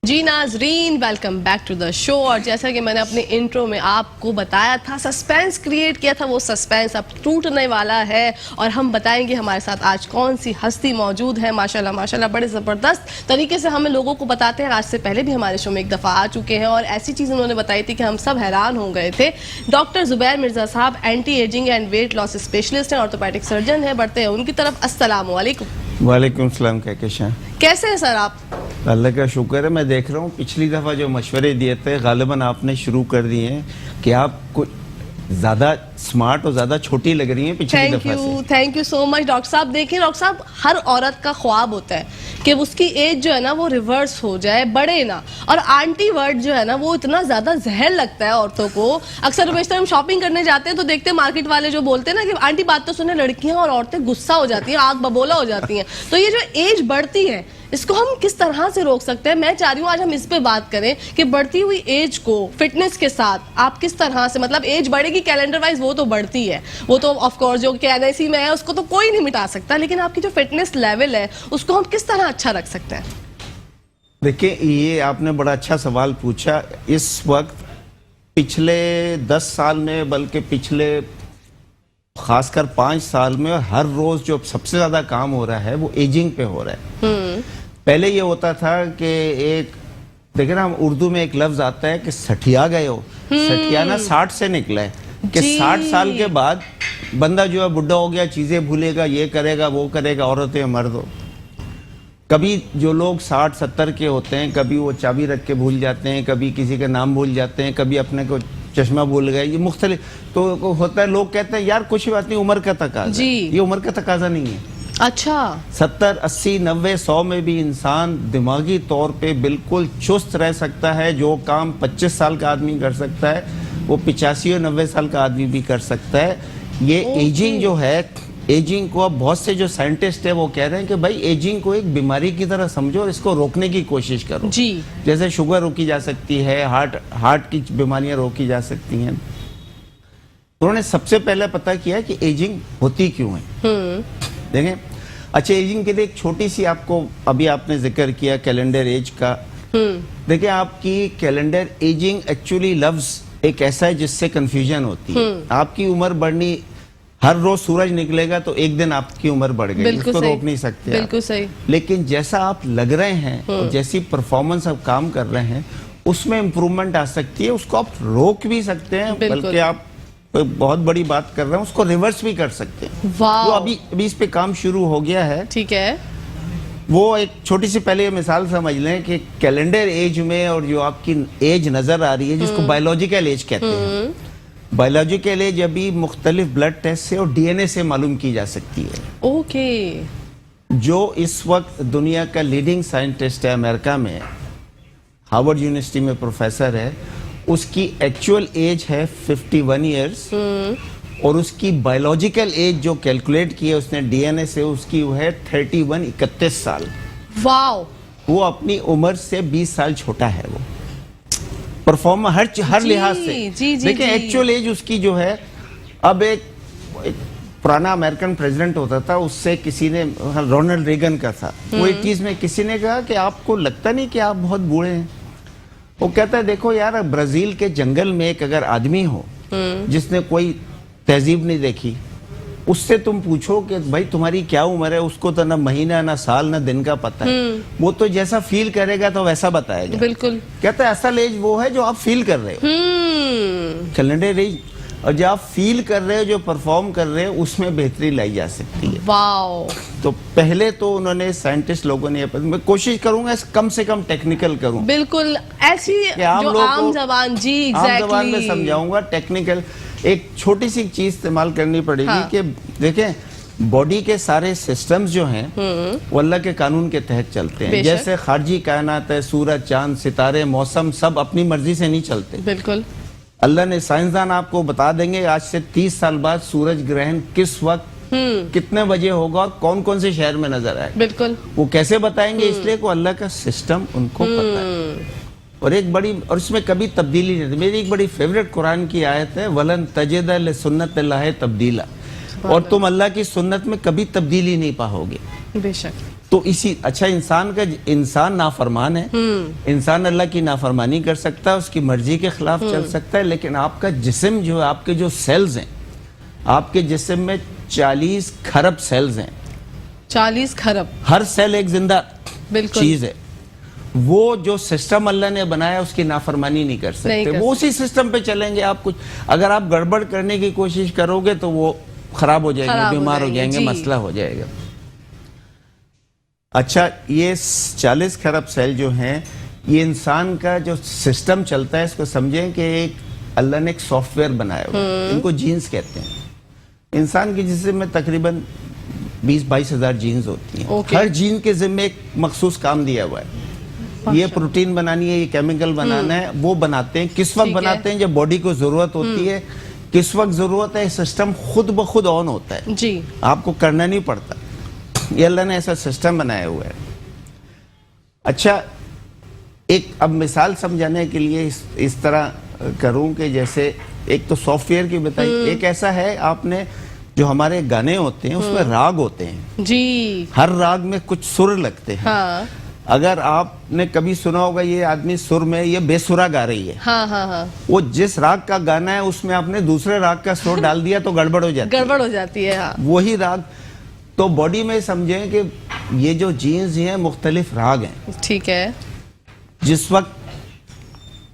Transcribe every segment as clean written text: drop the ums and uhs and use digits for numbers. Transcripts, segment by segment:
जी नाजरीन, welcome back to the show. और जैसा कि मैंने अपने इंट्रो में आपको बताया था, सस्पेंस क्रिएट किया था, वो सस्पेंस अब टूटने वाला है और हम बताएंगे हमारे साथ आज कौन सी हस्ती मौजूद है। माशाल्लाह माशाल्लाह बड़े ज़बरदस्त तरीके से हमें लोगों को बताते हैं। आज से पहले भी हमारे शो में एक दफ़ा आ चुके हैं और ऐसी चीज़ उन्होंने बताई थी कि हम सब हैरान हो गए थे। डॉक्टर जुबैर मिर्ज़ा साहब anti ageing and weight loss specialist हैं, ऑर्थोपेडिक सर्जन हैं। बढ़ते हैं उनकी तरफ। अस्सलाम वालेकुम। वालेकुम सलाम। कैसे हैं सर आप? अल्लाह का शुक्र है। मैं देख रहा हूँ पिछली दफ़ा जो मशवरे दिए थे गालिबन आपने शुरू कर दिए हैं कि आप कुछ ज़्यादा स्मार्ट और ज़्यादा छोटी लग रही हैं पिछली दफ़ा से। Thank you so much doctor साहब। देखिए डॉक्टर साहब, हर औरत का ख्वाब होता है कि उसकी एज जो है ना वो रिवर्स हो जाए, बढ़े ना। और आंटी वर्ड जो है ना वो इतना ज़्यादा जहर लगता है औरतों को। अक्सर बेशतर हम शॉपिंग करने जाते हैं तो देखते हैं मार्केट वाले जो बोलते हैं ना कि आंटी बात तो सुने, लड़कियां और औरतें गुस्सा हो जाती हैं, आग बबोला हो जाती हैं। तो ये जो एज बढ़ती है इसको हम किस तरह से रोक सकते हैं? मैं चाह रही हूँ आज हम इस पे बात करें कि बढ़ती हुई एज को फिटनेस के साथ आप किस तरह से, मतलब एज बढ़ेगी कैलेंडर वाइज वो तो बढ़ती है, वो तो ऑफ कोर्स जो कि एनआईसी में है उसको तो कोई नहीं मिटा सकता, लेकिन आपकी जो फिटनेस लेवल है उसको हम किस तरह अच्छा रख सकते हैं? देखिए, ये आपने बड़ा अच्छा सवाल पूछा। इस वक्त पिछले 10 साल में, बल्कि पिछले खासकर 5 साल में हर रोज जो सबसे ज्यादा काम हो रहा है वो एजिंग पे हो रहा है। पहले ये होता था कि एक देखिए ना, हम उर्दू में एक लफ्ज आता है कि सठिया गए हो। सठिया ना 60 से निकला है कि 60 साल के बाद बंदा जो है बुढ़ा हो गया, चीजें भूलेगा, ये करेगा वो करेगा, औरतें मर्द हो। कभी जो लोग 60-70 के होते हैं कभी वो चाबी रख के भूल जाते हैं, कभी किसी का नाम भूल जाते हैं, कभी अपने को चश्मा भूल गए, ये मुख्तलिफ तो होता है। लोग कहते हैं यार कुछ बात नहीं, उम्र का तकाजा। ये उम्र का तकाजा नहीं है। अच्छा, 70, 80, 90, 100 में भी इंसान दिमागी तौर पे बिल्कुल चुस्त रह सकता है। जो काम 25 साल का आदमी कर सकता है वो 85 और 90 साल का आदमी भी कर सकता है। ये एजिंग जो है, एजिंग को अब बहुत से जो साइंटिस्ट है वो कह रहे हैं कि भाई एजिंग को एक बीमारी की तरह समझो और इसको रोकने की कोशिश करो। जी। जैसे शुगर रोकी जा सकती है, हार्ट की बीमारियां रोकी जा सकती हैं। उन्होंने सबसे पहले पता किया कि एजिंग होती क्यों है। देखें, अच्छा, एजिंग के लिए एक छोटी सी, आपको अभी आपने जिक्र किया कैलेंडर एज का। देखिए, आपकी कैलेंडर एजिंग एक्चुअली लफ्ज एक ऐसा है जिससे कंफ्यूजन होती है। आपकी उम्र बढ़नी, हर रोज सूरज निकलेगा तो एक दिन आपकी उम्र बढ़ गई, उसको रोक नहीं सकते। बिल्कुल सही। लेकिन जैसा आप लग रहे हैं और जैसी परफॉर्मेंस आप काम कर रहे हैं उसमें इंप्रूवमेंट आ सकती है। उसको आप रोक भी सकते हैं, बल्कि आप बहुत बड़ी बात कर रहे हैं, उसको रिवर्स भी कर सकते हैं। वो अभी इस पे काम शुरू हो गया है। ठीक है। वो एक छोटी सी पहले मिसाल समझ लें कि कैलेंडर एज में और जो आपकी एज नजर आ रही है जिसको बायोलॉजिकल एज कहते हैं, बायोलॉजिकल एज अभी मुख्तलिफ ब्लड टेस्ट से और डीएनए से मालूम की जा सकती है। ओके। जो इस वक्त दुनिया का लीडिंग साइंटिस्ट है अमेरिका में, हार्वर्ड यूनिवर्सिटी में प्रोफेसर है, उसकी एक्चुअल एज है 51 ईयर्स और उसकी बायोलॉजिकल एज जो कैलकुलेट की है उसने डीएनए से, उसकी वो है 31 साल। वाओ। वो अपनी उम्र से 20 साल छोटा है। वो परफॉर्मर हर लिहाज से। देखिए, एक्चुअल एज उसकी जो है, अब एक पुराना अमेरिकन प्रेसिडेंट होता था, उससे किसी ने, रोनाल्ड रेगन का था, वो 80s में किसी ने कहा कि आपको लगता नहीं कि आप बहुत बूढ़े हैं? वो कहता है देखो यार, ब्राजील के जंगल में एक अगर आदमी हो जिसने कोई तहजीब नहीं देखी, उससे तुम पूछो कि भाई तुम्हारी क्या उम्र है, उसको तो ना महीना ना साल ना दिन का पता है। वो तो जैसा फील करेगा तो वैसा बताएगा। बिल्कुल। कहता है असल एज वो है जो आप फील कर रहे हो। कैलेंडर एज, और जो आप फील कर रहे हो, जो परफॉर्म कर रहे हो, उसमें बेहतरी लाई जा सकती है। वाओ। तो पहले तो उन्होंने साइंटिस्ट लोगों ने, मैं कोशिश करूंगा कम से कम टेक्निकल करूं, बिल्कुल ऐसी जो आम जबान, जी आम जबान में समझाऊंगा। टेक्निकल एक छोटी सी चीज इस्तेमाल करनी पड़ेगी कि देखें, बॉडी के सारे सिस्टम्स जो हैं वो अल्लाह के कानून के तहत चलते हैं। जैसे खारजी कायनात है, सूरज, चांद, सितारे, मौसम, सब अपनी मर्जी से नहीं चलते। बिल्कुल। अल्लाह ने, साइंसदान आपको बता देंगे आज से 30 साल बाद सूरज ग्रहण किस वक्त कितने बजे होगा और कौन कौन से शहर में नजर आए। बिल्कुल। वो कैसे बताएंगे? इसलिए को अल्लाह का सिस्टम उनको पता है। और एक बड़ी, और इसमें कभी तब्दीली नहीं। मेरी एक बड़ी फेवरेट कुरान की आयत है, वलन तजिद लिसुन्नतिल्लाहि तब्दीला, और तुम अल्लाह की सुन्नत में कभी तब्दीली नहीं पाओगे। बेशक। तो इसी अच्छा इंसान नाफरमान है, इंसान अल्लाह की नाफरमानी कर सकता है, उसकी मर्जी के खिलाफ चल सकता है, लेकिन आपका जिस्म जो है, आपके जो सेल्स हैं, आपके जिस्म में 40 खरब सेल्स हैं। 40 खरब, हर सेल एक जिंदा बिल्कुल चीज है। वो जो सिस्टम अल्लाह ने बनाया उसकी नाफरमानी नहीं कर सकते, वो उसी सिस्टम पे चलेंगे। आप कुछ अगर आप गड़बड़ करने की कोशिश करोगे तो वो खराब हो जाएंगे, बीमार हो जाएंगे, मसला हो जाएगा। अच्छा, ये 40 खरब सेल जो हैं, ये इंसान का जो सिस्टम चलता है, इसको समझें कि एक अल्लाह ने एक सॉफ्टवेयर बनाया हुआ है, इनको जीन्स कहते हैं। इंसान के जिस्म में तकरीबन 20-22 हजार जीन्स होती हैं। हर जीन के जिम्मे एक मखसूस काम दिया हुआ है। ये प्रोटीन बनानी है, ये केमिकल बनाना है, वो बनाते हैं। किस वक्त बनाते हैं? जब बॉडी को जरूरत होती है। किस वक्त जरूरत है? सिस्टम खुद ब खुद ऑन होता है जी, आपको करना नहीं पड़ता। ये अल्लाह ने ऐसा सिस्टम बनाया हुआ है। अच्छा, एक अब मिसाल समझाने के लिए इस तरह करूं कि जैसे एक तो सॉफ्टवेयर की बताई, एक ऐसा है, आपने जो हमारे गाने होते हैं उसमें राग होते हैं जी, हर राग में कुछ सुर लगते हैं। हाँ। अगर आपने कभी सुना होगा ये आदमी सुर में, ये बेसुरा गा रही है। हाँ, हाँ, हाँ। वो जिस राग का गाना है उसमें आपने दूसरे राग का सुर डाल दिया तो गड़बड़ हो जाती है। गड़बड़ हो जाती है, हाँ। वही राग। तो बॉडी में समझें कि ये जो जीन्स हैं मुख्तलिफ राग हैं। ठीक है। जिस वक्त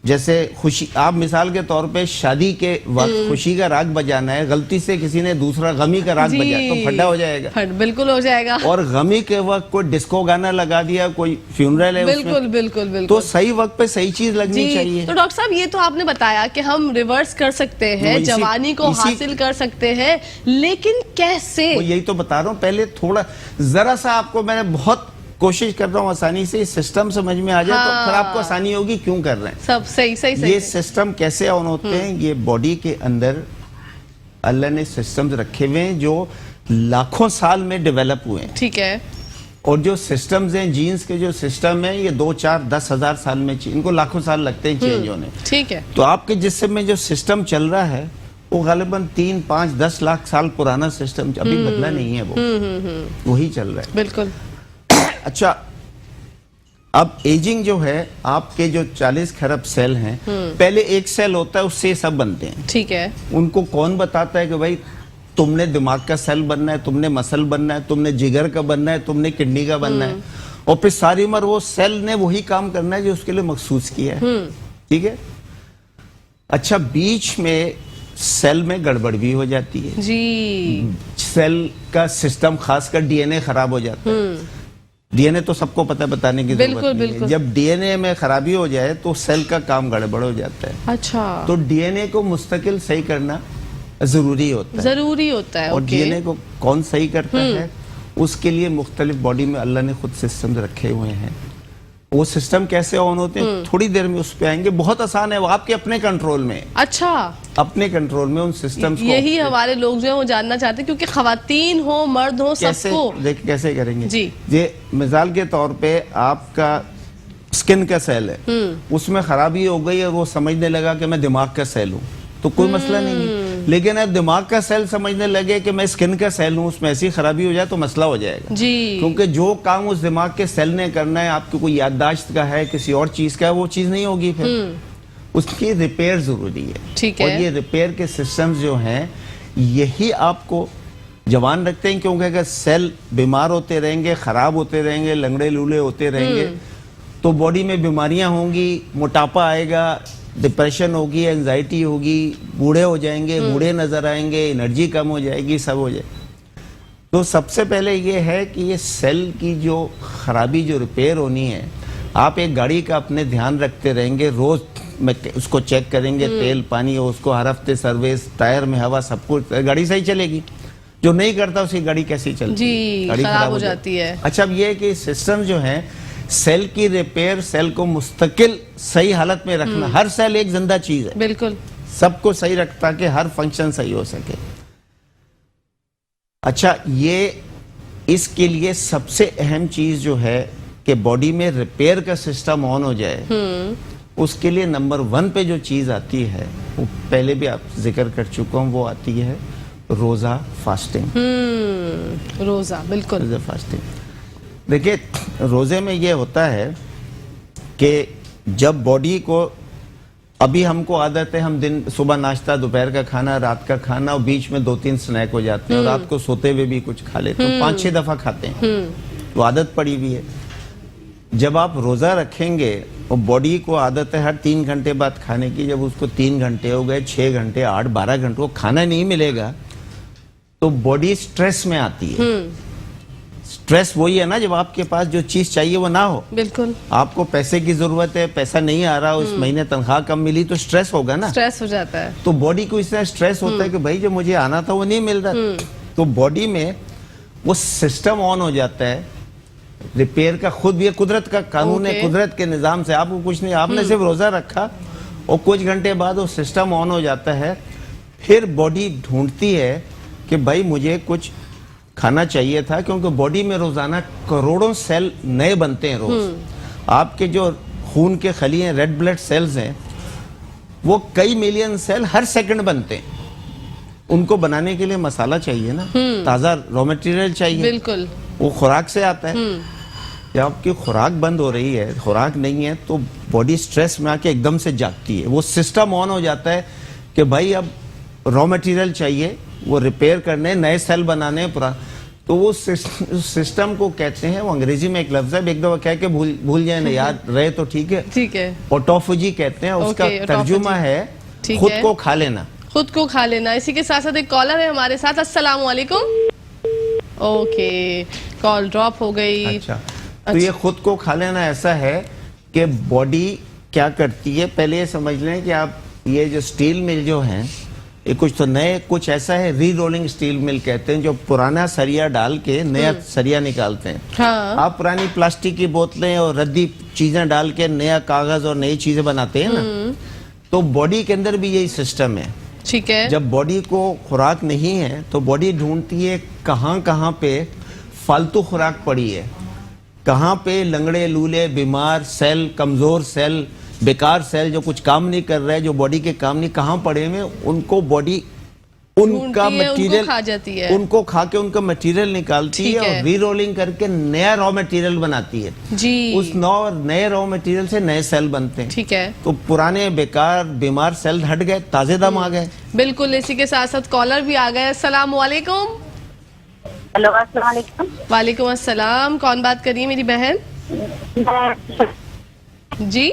जैसे खुशी, आप मिसाल के तौर पे शादी के वक्त खुशी का राग बजाना है, गलती से किसी ने दूसरा गमी का राग बजाया तो फड्डा हो जाएगा। बिल्कुल हो जाएगा। और गमी के वक्त कोई डिस्को गाना लगा दिया, कोई फ्यूनरल है, बिल्कुल बिल्कुल बिल्कुल, तो सही वक्त पे सही चीज लगनी चाहिए। तो डॉक्टर साहब, ये तो आपने बताया कि हम रिवर्स कर सकते हैं, जवानी को हासिल कर सकते हैं, लेकिन कैसे? यही तो बता रहा हूँ। पहले थोड़ा जरा सा आपको मैंने बहुत कोशिश कर रहा हूँ आसानी से सिस्टम समझ में आ जाए। हाँ। तो फिर आपको आसानी होगी क्यों कर रहे हैं। सब सही ये सिस्टम कैसे ऑन होते हैं? ये बॉडी के अंदर अल्लाह ने सिस्टम्स रखे हुए हैं जो लाखों साल में डेवलप हुए हैं। ठीक है। और जो सिस्टम्स हैं, जीन्स के जो सिस्टम है, ये 2, 4, 10 हजार साल में, इनको लाखों साल लगते हैं चेंज होने। ठीक है। तो आपके जिस्म में जो सिस्टम चल रहा है वो गालिबन 3, 5, 10 लाख साल पुराना सिस्टम, अभी बदला नहीं है, वो वही चल रहा है। बिल्कुल। अच्छा, अब एजिंग जो है, आपके जो 40 खरब सेल हैं, पहले एक सेल होता है, उससे सब बनते हैं। ठीक है। उनको कौन बताता है कि भाई तुमने दिमाग का सेल बनना है, तुमने मसल बनना है, तुमने जिगर का बनना है, तुमने किडनी का बनना है, और फिर सारी उम्र वो सेल ने वही काम करना है जो उसके लिए मखसूस किया है। ठीक है। अच्छा, बीच में सेल में गड़बड़ भी हो जाती है जी, सेल का सिस्टम, खासकर डीएनए खराब हो जाता है। डीएनए तो सबको पता है, बताने की जरूरत नहीं है। जब डीएनए में खराबी हो जाए तो सेल का काम गड़बड़ हो जाता है। अच्छा। तो डीएनए को मुस्तकिल सही करना जरूरी होता है। और डीएनए को कौन सही करता है? उसके लिए मुख्तलिफ बॉडी में अल्लाह ने खुद सिस्टम रखे हुए हैं। वो सिस्टम कैसे ऑन होते हैं थोड़ी देर में उस पे आएंगे। बहुत आसान है, वो आपके अपने कंट्रोल में। अच्छा, अपने कंट्रोल में उन सिस्टम्स को। यही हमारे लोग जो है वो जानना चाहते हैं, क्योंकि खवातीन हो मर्द हो सबको। देखिए कैसे करेंगे जी। ये मिसाल के तौर पे आपका स्किन का सेल है, उसमें खराबी हो गई है, वो समझने लगा कि मैं दिमाग का सेल हूँ, तो कोई मसला नहीं है। लेकिन अब दिमाग का सेल समझने लगे कि मैं स्किन का सेल हूँ, उसमें ऐसी खराबी हो जाए तो मसला हो जाएगा जी। क्योंकि जो काम उस दिमाग के सेल ने करना है, आपको कोई याददाश्त का है, किसी और चीज का है, वो चीज नहीं होगी, फिर उसकी रिपेयर जरूरी है। ठीक है। और ये रिपेयर के सिस्टम्स जो हैं, यही आपको जवान रखते हैं, क्योंकि अगर सेल बीमार होते रहेंगे, खराब होते रहेंगे, लंगड़े लूले होते रहेंगे, तो बॉडी में बीमारियां होंगी, मोटापा आएगा, डिप्रेशन होगी, एंजाइटी होगी, बूढ़े हो जाएंगे, बूढ़े नजर आएंगे, एनर्जी कम हो जाएगी, सब हो जाए। तो सबसे पहले ये है कि ये सेल की जो खराबी, जो रिपेयर होनी है, आप एक गाड़ी का अपने ध्यान रखते रहेंगे, रोज में उसको चेक करेंगे, तेल पानी, उसको हर हफ्ते सर्विस, टायर में हवा, सब कुछ, गाड़ी सही चलेगी। जो नहीं करता उसकी गाड़ी कैसी चलती है? गाड़ी खराब हो जाती है। अच्छा, अब ये है कि सिस्टम जो है, सेल की रिपेयर, सेल को मुस्तकिल सही हालत में रखना। हर सेल एक जिंदा चीज है, बिल्कुल, सबको सही रखता कि हर फंक्शन सही हो सके। अच्छा, ये इसके लिए सबसे अहम चीज जो है कि बॉडी में रिपेयर का सिस्टम ऑन हो जाए, उसके लिए नंबर 1 पे जो चीज आती है, वो पहले भी आप जिक्र कर चुका हूं, वो आती है रोजा, फास्टिंग। रोजा, बिल्कुल, फास्टिंग। देखिए, रोजे में ये होता है कि जब बॉडी को, अभी हमको आदत है, हम दिन सुबह नाश्ता, दोपहर का खाना, रात का खाना और बीच में 2-3 स्नैक हो जाते हैं और रात को सोते हुए भी कुछ खा लेते हैं, 5-6 दफा खाते हैं, तो आदत पड़ी हुई है। जब आप रोजा रखेंगे और बॉडी को आदत है हर 3 घंटे बाद खाने की, जब उसको 3 घंटे हो गए, 6 घंटे, 8-12 घंटे को खाना नहीं मिलेगा तो बॉडी स्ट्रेस में आती है। स्ट्रेस वही है ना, जब आपके पास जो चीज चाहिए वो ना हो। बिल्कुल, आपको पैसे की जरूरत है, पैसा नहीं आ रहा, उस महीने तनख्वाह कम मिली तो स्ट्रेस होगा ना, स्ट्रेस हो जाता है। तो बॉडी को इस तरह स्ट्रेस होता है कि भाई जो मुझे आना था वो नहीं मिल रहा, तो बॉडी में वो सिस्टम ऑन हो जाता है रिपेयर का। खुद ये कुदरत का कानून है, कुदरत के निजाम से आपको कुछ नहीं, आपने सिर्फ रोजा रखा और कुछ घंटे बाद वो सिस्टम ऑन हो जाता है, फिर बॉडी ढूंढती है कि भाई मुझे कुछ खाना चाहिए था, क्योंकि बॉडी में रोजाना करोड़ों सेल नए बनते हैं रोज। आपके जो खून के खलिए, रेड ब्लड सेल्स हैं, वो कई मिलियन सेल हर सेकंड बनते हैं। उनको बनाने के लिए मसाला चाहिए ना, ताजा रॉ मटेरियल चाहिए, बिल्कुल, वो खुराक से आता है। जब आपकी खुराक बंद हो रही है, खुराक नहीं है, तो बॉडी स्ट्रेस में आके एकदम से जागती है, वो सिस्टम ऑन हो जाता है कि भाई अब रॉ मटेरियल चाहिए, वो रिपेयर करने, नए सेल बनाने, पुराना, तो वो सिस्टम को कहते हैं, वो अंग्रेजी में एक लफ्ज है, एक दफा कह के भूल जाए ना, याद रहे तो ठीक है, ठीक है, ऑटोफेजी कहते हैं, उसका तर्जुमा है खुद को खा लेना। खुद को खा लेना। इसी के साथ साथ एक कॉलर है हमारे साथ। अस्सलाम वालेकुम। ओके, कॉल ड्रॉप हो गई। अच्छा, तो ये खुद को खा लेना ऐसा है कि बॉडी क्या करती है, पहले ये समझ लें कि आप ये जो स्टील मिल जो हैं, ये कुछ तो नए, कुछ ऐसा है री रोलिंग स्टील मिल कहते हैं, जो पुराना सरिया डाल के नया सरिया निकालते हैं। हाँ। आप पुरानी प्लास्टिक की बोतलें और रद्दी चीजें डाल के नया कागज और नई चीजें बनाते हैं ना, तो बॉडी के अंदर भी यही सिस्टम है। ठीक है, जब बॉडी को खुराक नहीं है तो बॉडी ढूंढती है कहाँ कहाँ पे फालतू खुराक पड़ी है, कहाँ पे लंगड़े लूले बीमार सेल, कमजोर सेल, बेकार सेल जो कुछ काम नहीं कर रहे, जो बॉडी के काम नहीं, कहाँ पड़े में, उनको बॉडी उनका मटेरियल खा जाती है, उनको खा के उनका मटेरियल निकालती है और री रोलिंग करके नया रॉ मटेरियल बनाती है जी। उस नए रॉ मटेरियल से नए सेल बनते हैं। ठीक है, तो पुराने बेकार बीमार सेल हट गए, ताजे दम आ गए। बिल्कुल। इसी के साथ साथ कॉलर भी आ गए। अस्सलाम वालेकुम। हेलो, अस्सलाम वालेकुम। वालेकुम अस्सलाम। कौन बात कर रही है मेरी बहन? जी,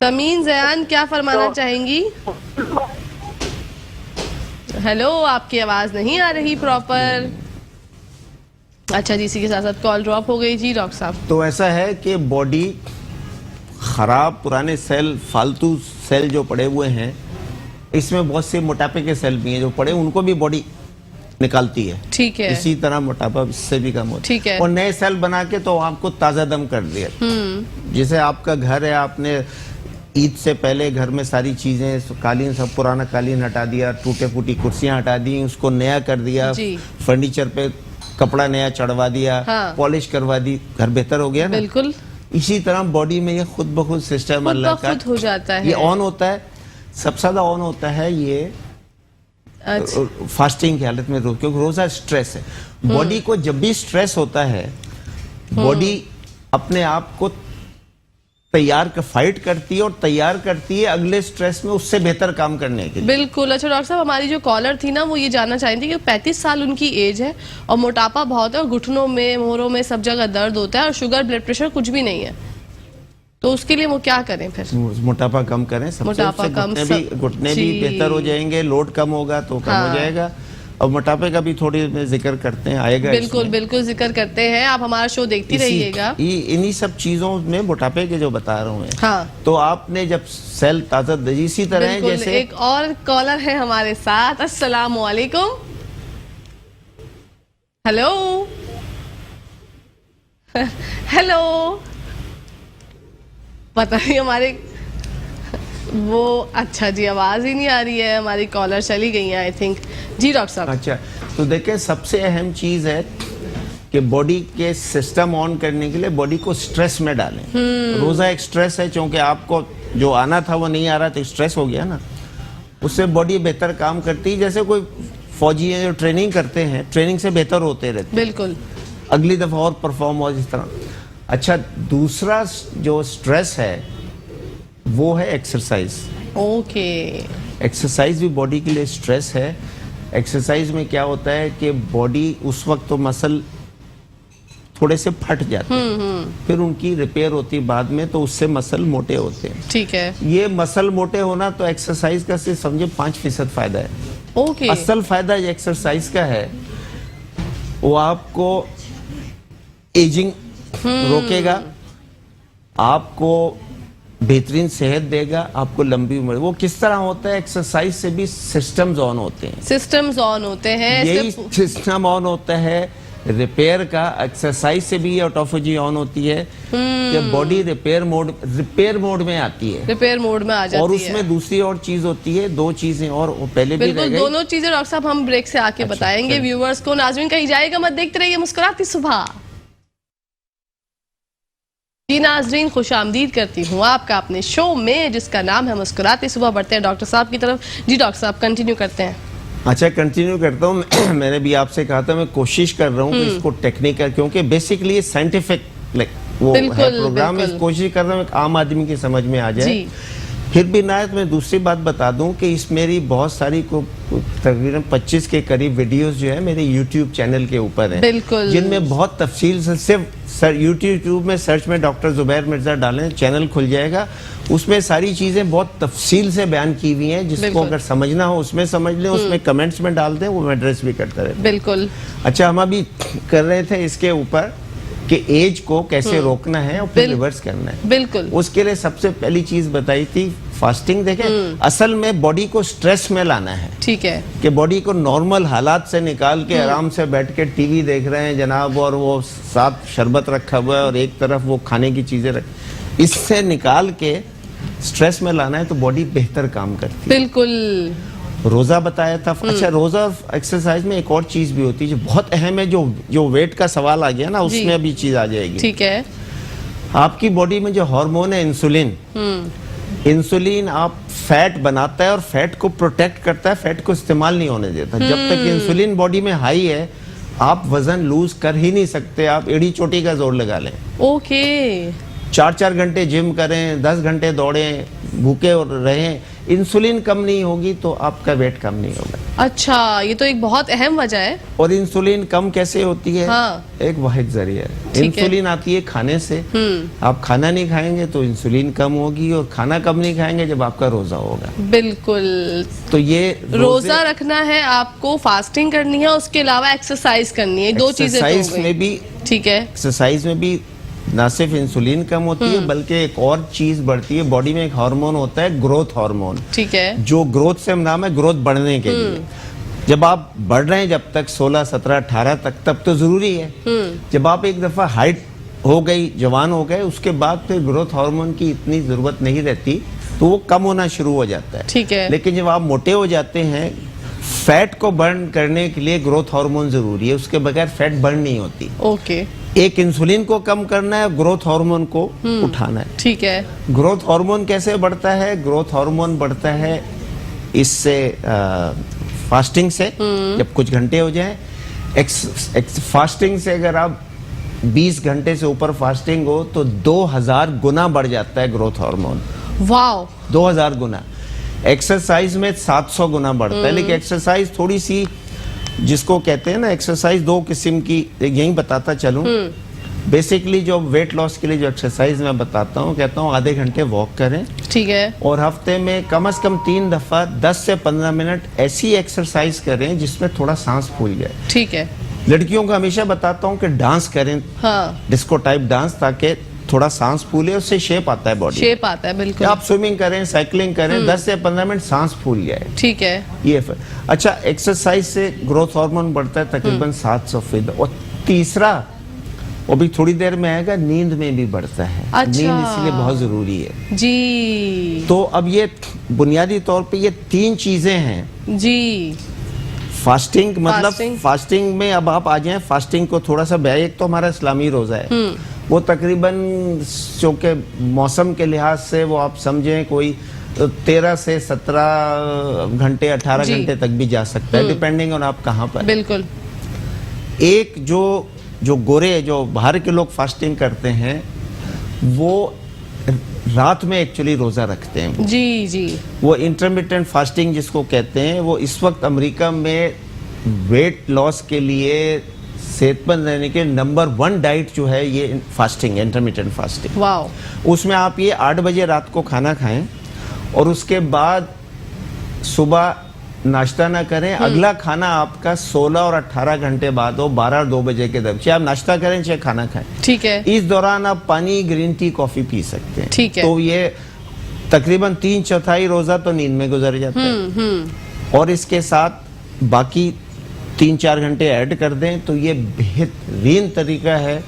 समीन जयान, क्या फरमाना चाहेंगी? हेलो, आपकी आवाज नहीं आ रही प्रॉपर। अच्छा जी, इसी के साथ साथ कॉल ड्रॉप हो गई। जी डॉक्टर साहब, तो ऐसा है कि बॉडी खराब पुराने सेल, फालतू सेल जो पड़े हुए हैं, इसमें बहुत से मोटापे के सेल भी हैं जो पड़े, उनको भी बॉडी निकालती है। ठीक है, इसी तरह मोटापा इससे भी कम होता है। ठीक है, और नए सेल बना के तो आपको ताजा दम कर दिया। जैसे आपका घर है, आपने ईद से पहले घर में सारी चीजें, कालीन, सब पुराना कालीन हटा दिया, टूटे फूटी कुर्सियां हटा दी, उसको नया कर दिया, फर्नीचर पे कपड़ा नया चढ़वा दिया, पॉलिश करवा दी, घर बेहतर हो गया ना। बिल्कुल। इसी तरह बॉडी में ये खुद ब खुद सिस्टम अल्लाह का हो जाता है, ये ऑन होता है। सबसे ज्यादा ऑन होता है ये फास्टिंग की हालत में, क्योंकि रोजा स्ट्रेस है। बॉडी को जब भी स्ट्रेस होता है, बॉडी अपने आप को तैयार फाइट करती है और तैयार करती है अगले स्ट्रेस में उससे बेहतर काम करने के लिए। बिल्कुल। अच्छा डॉक्टर साहब, हमारी जो कॉलर थी ना, वो ये जानना चाह रही थी कि 35 साल उनकी एज है और मोटापा बहुत है और घुटनों में, मोहरों में सब जगह दर्द होता है और शुगर, ब्लड प्रेशर कुछ भी नहीं है, तो उसके लिए वो क्या करें फिर? मोटापा कम करें, मोटापा कम, घुटने भी बेहतर हो जाएंगे, लोड कम होगा तो कम हो जाएगा। और मोटापे का भी थोड़ी जिक्र करते हैं, आएगा। बिल्कुल बिल्कुल जिक्र करते हैं, आप हमारा शो देखती रहिएगा। इन्हीं सब चीजों में मोटापे के जो बता रहा हूँ। हाँ, तो आपने जब सेल ताजा, इसी तरह जैसे एक और कॉलर है हमारे साथ। अस्सलाम वालेकुम। हेलो हेलो, पता नहीं हमारे वो, अच्छा जी, आवाज ही नहीं आ रही है, हमारी कॉलर चली गई है आई थिंक। जी डॉक्टर साहब। अच्छा, तो देखें, सबसे अहम चीज है कि बॉडी के सिस्टम ऑन करने के लिए बॉडी को स्ट्रेस में डालें। रोजा एक स्ट्रेस है, क्योंकि आपको जो आना था वो नहीं आ रहा, तो स्ट्रेस हो गया ना, उससे बॉडी बेहतर काम करती है। जैसे कोई फौजी हैं जो ट्रेनिंग करते हैं, ट्रेनिंग से बेहतर होते रहते बिल्कुल। हैं, अगली दफा और परफॉर्म हो इस तरह। अच्छा, दूसरा जो स्ट्रेस है वो है एक्सरसाइज। ओके। एक्सरसाइज भी बॉडी के लिए स्ट्रेस है। एक्सरसाइज में क्या होता है कि बॉडी उस वक्त तो मसल थोड़े से फट जाते हैं, फिर उनकी रिपेयर होती है बाद में, तो उससे मसल मोटे होते हैं। ठीक है। ये मसल मोटे होना तो एक्सरसाइज का सिर्फ समझे 5% फायदा है। ओके। असल फायदा ये एक्सरसाइज का है, वो आपको एजिंग रोकेगा, आपको बेहतरीन सेहत देगा, आपको लंबी उम्र। वो किस तरह होता है? एक्सरसाइज से भी सिस्टम्स ऑन होते हैं। सिस्टम्स ऑन होते हैं। यही सिस्टम ऑन होता है रिपेयर का। एक्सरसाइज से भी ऑटोफेजी ऑन होती है कि बॉडी रिपेयर मोड में आती है, रिपेयर मोड में आ जाती है। और उसमें दूसरी और चीज होती है, दो चीजें और वो पहले भी रह बिल्कुल, गई। दोनों चीजें डॉक्टर साहब हम ब्रेक से आके बताएंगे चलिए। व्यूअर्स को। नाज़रीन कहीं जाएगा मत, देखते रहिए मुस्कुराती सुबह। जी नाज़रीन, खुश आमदीद करती हूँ आपका अपने शो में जिसका नाम है मुस्कुराती सुबह। बढ़ते हैं डॉक्टर साहब की तरफ। जी डॉक्टर साहब कंटिन्यू करते हैं। अच्छा, कंटिन्यू करता हूँ। मैंने भी आपसे कहा था मैं कोशिश कर रहा हूँ कि इसको टेक्निकल, क्योंकि बेसिकली साइंटिफिक वो है प्रोग्राम, इस कोशिश कर रहा हूँ एक आम आदमी की समझ में आ जाए। जी। फिर भी नायत मैं दूसरी बात बता दूं कि इस मेरी बहुत सारी को तकरीबन 25 के करीब वीडियोस जो है मेरे यूट्यूब चैनल के ऊपर हैं, बिल्कुल, जिनमें बहुत तफसील से सिर्फ यूट्यूब में सर्च में डॉक्टर जुबैर मिर्जा डालें, चैनल खुल जाएगा। उसमें सारी चीजें बहुत तफसील से बयान की हुई हैं, जिसको अगर समझना हो उसमें समझ लें, उसमें कमेंट्स में डाल दें, वो मैं एड्रेस भी करता रहता हूं। बिल्कुल। अच्छा, हम अभी कर रहे थे इसके ऊपर कि एज को कैसे रोकना है और फिर रिवर्स करना है। बिल्कुल। उसके लिए सबसे पहली चीज बताई थी फास्टिंग। देखें, असल में बॉडी को स्ट्रेस में लाना है। ठीक है। कि बॉडी को नॉर्मल हालात से निकाल के आराम से बैठ के टीवी देख रहे हैं जनाब, और वो साथ शरबत रखा हुआ है और एक तरफ वो खाने की चीजें इससे निकाल के स्ट्रेस में लाना है, तो बॉडी बेहतर काम करती है। बिल्कुल। रोजा बताया था। अच्छा, रोजा और एक्सरसाइज में एक और चीज भी होती है जो बहुत अहम है, जो वेट का सवाल आ गया ना, उसमें अभी चीज आ जाएगी। ठीक है। आपकी बॉडी में जो हार्मोन है इंसुलिन, इंसुलिन आप फैट बनाता है और फैट को प्रोटेक्ट करता है, फैट को इस्तेमाल नहीं होने देता। जब तक इंसुलिन बॉडी में हाई है, आप वजन लूज कर ही नहीं सकते। आप एड़ी चोटी का जोर लगा लें, ओके। 4-4 घंटे जिम करें, 10 घंटे दौड़ें, भूखे और रहें, इंसुलिन कम नहीं होगी तो आपका वेट कम नहीं होगा। अच्छा, ये तो एक बहुत अहम वजह है। और इंसुलिन कम कैसे होती है? हाँ। एक वाहिद जरिया है। इंसुलिन आती है खाने से। आप खाना नहीं खाएंगे तो इंसुलिन कम होगी, और खाना कब नहीं खाएंगे? जब आपका रोजा होगा। बिल्कुल। तो ये रोजा रखना है आपको, फास्टिंग करनी है, उसके अलावा एक्सरसाइज करनी है, दो चीजें तो हो एक्सरसाइज गई। में भी, ठीक है, एक्सरसाइज में भी ना सिर्फ इंसुलिन कम होती है, बल्कि एक और चीज बढ़ती है बॉडी में। एक हार्मोन होता है ग्रोथ हार्मोन, ठीक है, जो ग्रोथ से नाम है ग्रोथ बढ़ने के लिए। जब आप बढ़ रहे हैं, जब तक 16, 17, 18 तक, तब तो जरूरी है। जब आप एक दफा हाइट हो गई, जवान हो गए, उसके बाद फिर ग्रोथ हार्मोन की इतनी जरूरत नहीं रहती, तो वो कम होना शुरू हो जाता है। ठीक है। लेकिन जब आप मोटे हो जाते हैं, फैट को बर्न करने के लिए ग्रोथ हार्मोन जरूरी है, उसके बगैर फैट बर्न नहीं होती। ओके। एक इंसुलिन को कम करना है, ग्रोथ हार्मोन को उठाना है। ठीक है। ग्रोथ हार्मोन कैसे बढ़ता है? ग्रोथ हार्मोन बढ़ता है इससे फास्टिंग से, जब कुछ घंटे हो जाए। फास्टिंग से अगर आप 20 घंटे से ऊपर फास्टिंग हो तो 2000 गुना बढ़ जाता है ग्रोथ हार्मोन। वाओ। 2000 गुना। एक्सरसाइज में 700 गुना बढ़ता है। लेकिन एक्सरसाइज थोड़ी सी, जिसको कहते हैं ना, एक्सरसाइज दो किस्म की, यही बताता चलूं। बेसिकली जो वेट लॉस के लिए जो एक्सरसाइज मैं बताता हूँ, कहता हूँ आधे घंटे वॉक करें, ठीक है, और हफ्ते में कम से कम 3 दफा 10 से 15 मिनट ऐसी एक्सरसाइज करें जिसमें थोड़ा सांस फूल जाए। ठीक है। लड़कियों को हमेशा बताता हूँ कि डांस करें, हाँ, डिस्को टाइप डांस, ताकि थोड़ा सांस फूले, उससे शेप आता है बॉडी, शेप आता है। बिल्कुल। आप स्विमिंग करें, साइकिलिंग करें, 10 से 15 मिनट सांस फूल जाए। ठीक है। ये अच्छा, एक्सरसाइज से ग्रोथ हार्मोन बढ़ता है तकरीबन 700%। और तीसरा, वो भी थोड़ी देर में आएगा, नींद में भी बढ़ता है। अच्छा। नींद इसलिए बहुत जरूरी है जी। तो अब ये बुनियादी तौर पे ये 3 चीजें हैं जी। फास्टिंग। मतलब फास्टिंग। फास्टिंग में अब आप आ जाएं, फास्टिंग को थोड़ा सा एक तो हमारा इस्लामी रोजा है, वो तकरीबन चूंकि मौसम के लिहाज से वो आप समझें कोई 13 से 17 घंटे 18 जी। घंटे तक भी जा सकता है, डिपेंडिंग ऑन आप कहाँ पर। बिल्कुल। एक जो गोरे जो बाहर के लोग फास्टिंग करते हैं वो रात में एक्चुअली रोजा रखते हैं। जी जी। वो इंटरमिटेंट फास्टिंग जिसको कहते हैं, वो इस वक्त अमेरिका में वेट लॉस के लिए सेहतमंद रहने के नंबर 1 डाइट जो है ये फास्टिंग, इंटरमिटेंट फास्टिंग। वाओ। उसमें आप ये 8 बजे रात को खाना खाएं और उसके बाद सुबह नाश्ता ना करें। अगला खाना आपका 16 और 18 घंटे बाद हो, 12 और 2 बजे के दर, चाहे आप नाश्ता करें चाहे खाना खाएं। ठीक है। इस दौरान आप पानी, ग्रीन टी, कॉफी पी सकते हैं। ठीक है। तो ये तकरीबन 3/4 रोजा तो नींद में गुजर जाता है। और इसके साथ बाकी 3-4 घंटे ऐड कर दें तो ये बेहतरीन तरीका है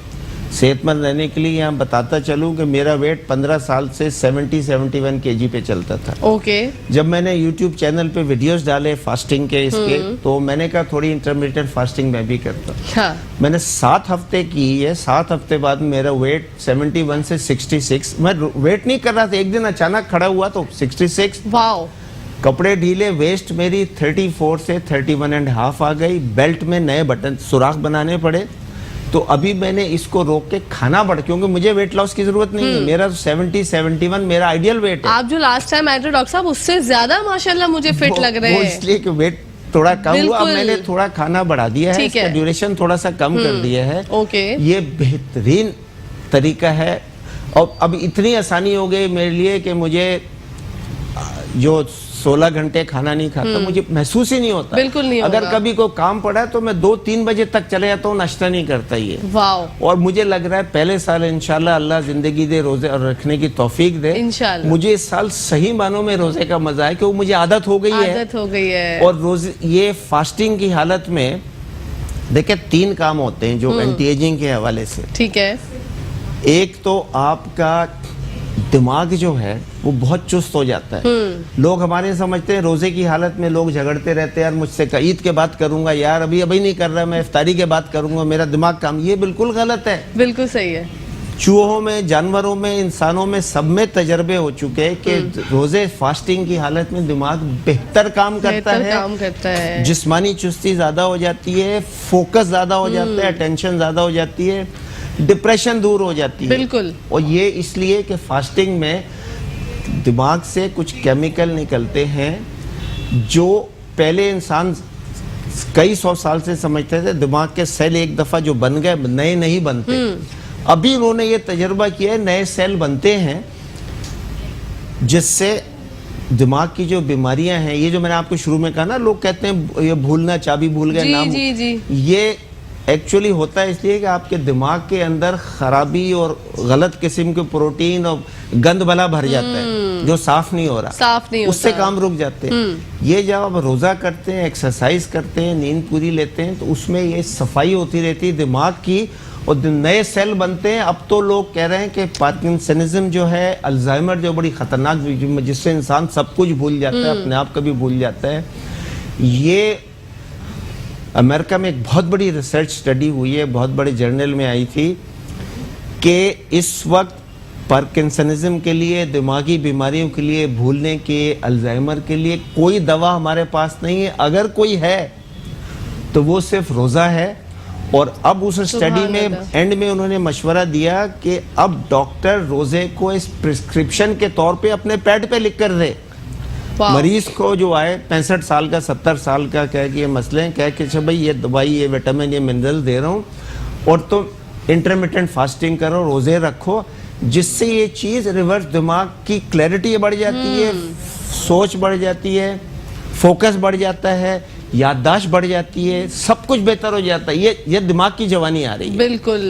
सेहतमंद रहने के लिए। यहाँ बताता चलूं कि मेरा वेट 15 साल से 70-71 kg पे चलता था। ओके। जब मैंने YouTube चैनल पे वीडियोस डाले फास्टिंग के इसके, तो मैंने कहा थोड़ी इंटरमीडिएट फास्टिंग मैं भी करता हूं। हाँ। मैंने 7 हफ्ते की है, 7 हफ्ते बाद मेरा वेट 71 से 66। मैं वेट नहीं कर रहा था, एक दिन अचानक खड़ा हुआ तो 66। वाओ। कपड़े ढीले, वेस्ट मेरी 34 से 31.5 आ गई। बेल्ट में नए बटन सुराख बनाने पड़े। तो अभी मैंने इसको रोक के खाना बढ़, क्योंकि मुझे वेट लॉस की जरूरत नहीं है। मेरा 70-71 मेरा आइडियल वेट है। आप जो लास्ट टाइम आए थे डॉक्टर साहब, उससे ज्यादा माशाल्लाह मुझे फिट लग रहे वो हैं। इसलिए कि वेट थोड़ा कम हुआ, अब बिल्कुल। मैंने थोड़ा खाना बढ़ा दिया है, ठीक इसका है। ड्यूरेशन थोड़ा सा कम कर दिया है। ओके। ये बेहतरीन तरीका है। और अब इतनी आसानी हो गई मेरे लिए कि मुझे जो 16 घंटे खाना नहीं खाता मुझे महसूस ही नहीं होता। बिल्कुल नहीं अगर होगा। कभी कोई काम पड़ा है तो मैं 2-3 बजे तक चले जाता हूँ, नाश्ता नहीं करता ये। वाओ। और मुझे लग रहा है पहले साल इंशाल्लाह अल्लाह जिंदगी दे रोजे और रखने की तौफीक दे। इंशाल्लाह। मुझे इस साल सही मानों में रोजे का मजा है, क्योंकि मुझे आदत हो गई है। आदत हो गई है। और रोज ये फास्टिंग की हालत में देखिए 3 काम होते हैं जो एंटी एजिंग के हवाले से। ठीक है। एक तो आपका दिमाग जो है वो बहुत चुस्त हो जाता है। लोग हमारे समझते हैं रोजे की हालत में लोग झगड़ते रहते हैं, यार मुझसे ईद के बाद करूंगा, यार अभी नहीं कर रहा, मैं इफ्तारी के बाद करूंगा, मेरा दिमाग काम। ये बिल्कुल गलत है। बिल्कुल सही है। चूहों में, जानवरों में, इंसानों में सब में तजर्बे हो चुके हैं कि रोजे फास्टिंग की हालत में दिमाग बेहतर काम करता बेहतर है, काम करता है। जिस्मानी चुस्ती ज्यादा हो जाती है, फोकस ज्यादा हो जाता है, टेंशन ज्यादा हो जाती है, डिप्रेशन दूर हो जाती है। बिल्कुल। और ये इसलिए कि फास्टिंग में दिमाग से कुछ केमिकल निकलते हैं जो पहले इंसान कई 100 साल से समझते थे दिमाग के सेल एक दफा जो बन गए नए नहीं बनते। अभी उन्होंने ये तजर्बा किया है, नए सेल बनते हैं जिससे दिमाग की जो बीमारियां हैं, ये जो मैंने आपको शुरू में कहा ना, लोग कहते हैं ये भूलना, चाबी भूल गए, जी, नाम, जी, जी। ये एक्चुअली होता है इसलिए कि आपके दिमाग के अंदर खराबी और गलत किस्म के प्रोटीन और गंद भला भर जाता है जो साफ नहीं हो रहा, साफ नहीं उससे होता। काम रुक जाते हैं। ये जब आप रोजा करते हैं, एक्सरसाइज करते हैं, नींद पूरी लेते हैं, तो उसमें ये सफाई होती रहती है दिमाग की और नए सेल बनते हैं। अब तो लोग कह रहे हैं कि पार्किंसनिज्म जो है, अल्जाइमर जो बड़ी खतरनाक बीमारी जिससे इंसान सब कुछ भूल जाता है, अपने आप का भी भूल जाता है, ये अमेरिका में एक बहुत बड़ी रिसर्च स्टडी हुई है, बहुत बड़े जर्नल में आई थी कि इस वक्त पार्किंसनिज्म के लिए, दिमागी बीमारियों के लिए, भूलने के, अल्जाइमर के लिए कोई दवा हमारे पास नहीं है। अगर कोई है तो वो सिर्फ रोज़ा है। और अब उस स्टडी में एंड में उन्होंने मशवरा दिया कि अब डॉक्टर रोज़े को इस प्रिस्क्रिप्शन के तौर पे अपने पैड पे लिख कर दे। मरीज को जो आए 65 साल का, 70 साल का, कह के ये मसले हैं, कह के अच्छा भाई ये दवाई, ये विटामिन, ये मिनरल दे रहा हूँ और तुम इंटरमिटेंट फास्टिंग करो, रोजे रखो, जिससे ये चीज़ रिवर्स दिमाग की क्लैरिटी बढ़ जाती है, सोच बढ़ जाती है, फोकस बढ़ जाता है, याददाश्त बढ़ जाती है, सब कुछ बेहतर हो जाता है। ये दिमाग की जवानी आ रही है। बिल्कुल।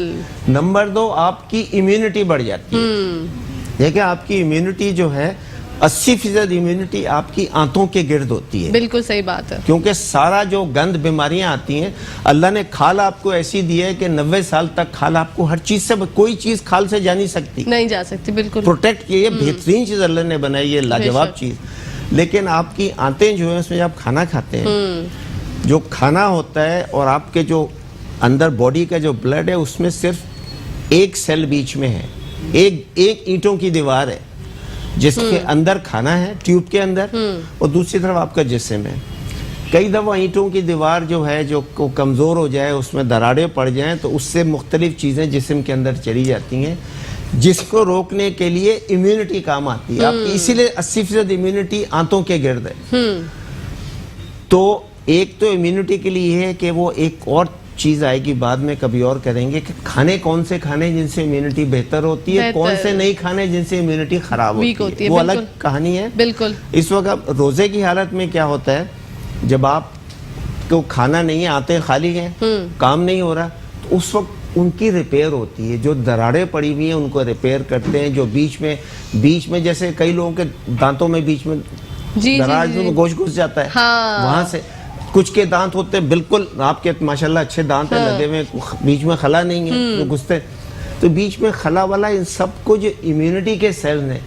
नंबर 2, आपकी इम्यूनिटी बढ़ जाती है। देखिए आपकी इम्यूनिटी जो है 80% इम्यूनिटी आपकी आंतों के गिर्द होती है। बिल्कुल सही बात है। क्योंकि सारा जो गंद बीमारियां आती हैं, अल्लाह ने खाल आपको ऐसी दी है कि 90 साल तक खाल आपको हर चीज से, कोई चीज खाल से जा नहीं सकती, नहीं जा सकती। बिल्कुल प्रोटेक्ट की ये बेहतरीन चीज अल्लाह ने बनाई है, लाजवाब चीज। लेकिन आपकी आंतें जो है उसमें जब आप खाना खाते हैं, जो खाना होता है और आपके जो अंदर बॉडी का जो ब्लड है उसमें सिर्फ एक सेल बीच में है, एक ईंटों की दीवार है। जिसके अंदर खाना है, ट्यूब के अंदर, और दूसरी तरफ आपका जिस्म है। कई दफ़ा ईंटों की दीवार जो है जो कमज़ोर हो जाए, उसमें दरारें पड़ जाएं, तो उससे मुख्तलिफ चीज़ें जिस्म के अंदर चली जाती हैं, जिसको रोकने के लिए इम्यूनिटी काम आती है। आपकी इसीलिए 80% इम्यूनिटी आंतों के गिर्द है। तो एक तो इम्यूनिटी के लिए है कि वो एक और चीज आएगी, बाद में कभी और करेंगे, कि खाने कौन से खाने जिनसे इम्यूनिटी बेहतर होती है, कौन से नहीं खाने जिनसे इम्यूनिटी खराब होती है, वो अलग कहानी है। बिल्कुल। इस वक्त रोजे की हालत में क्या होता है, जब आप को खाना नहीं है, आते खाली हैं, काम नहीं हो रहा, तो उस वक्त उनकी रिपेयर होती है। जो दरारें पड़ी हुई हैं उनको रिपेयर करते हैं। जो बीच में जैसे कई लोगों के दांतों में बीच में दरार में गोश्त घुस जाता है, वहां से कुछ के दांत होते हैं बिल्कुल, आपके माशाल्लाह अच्छे दांत हैं लगे हुए, बीच में खला नहीं है, तो घुसते। तो बीच में खला वाला, इन सबको जो इम्यूनिटी के सेल्स हैं,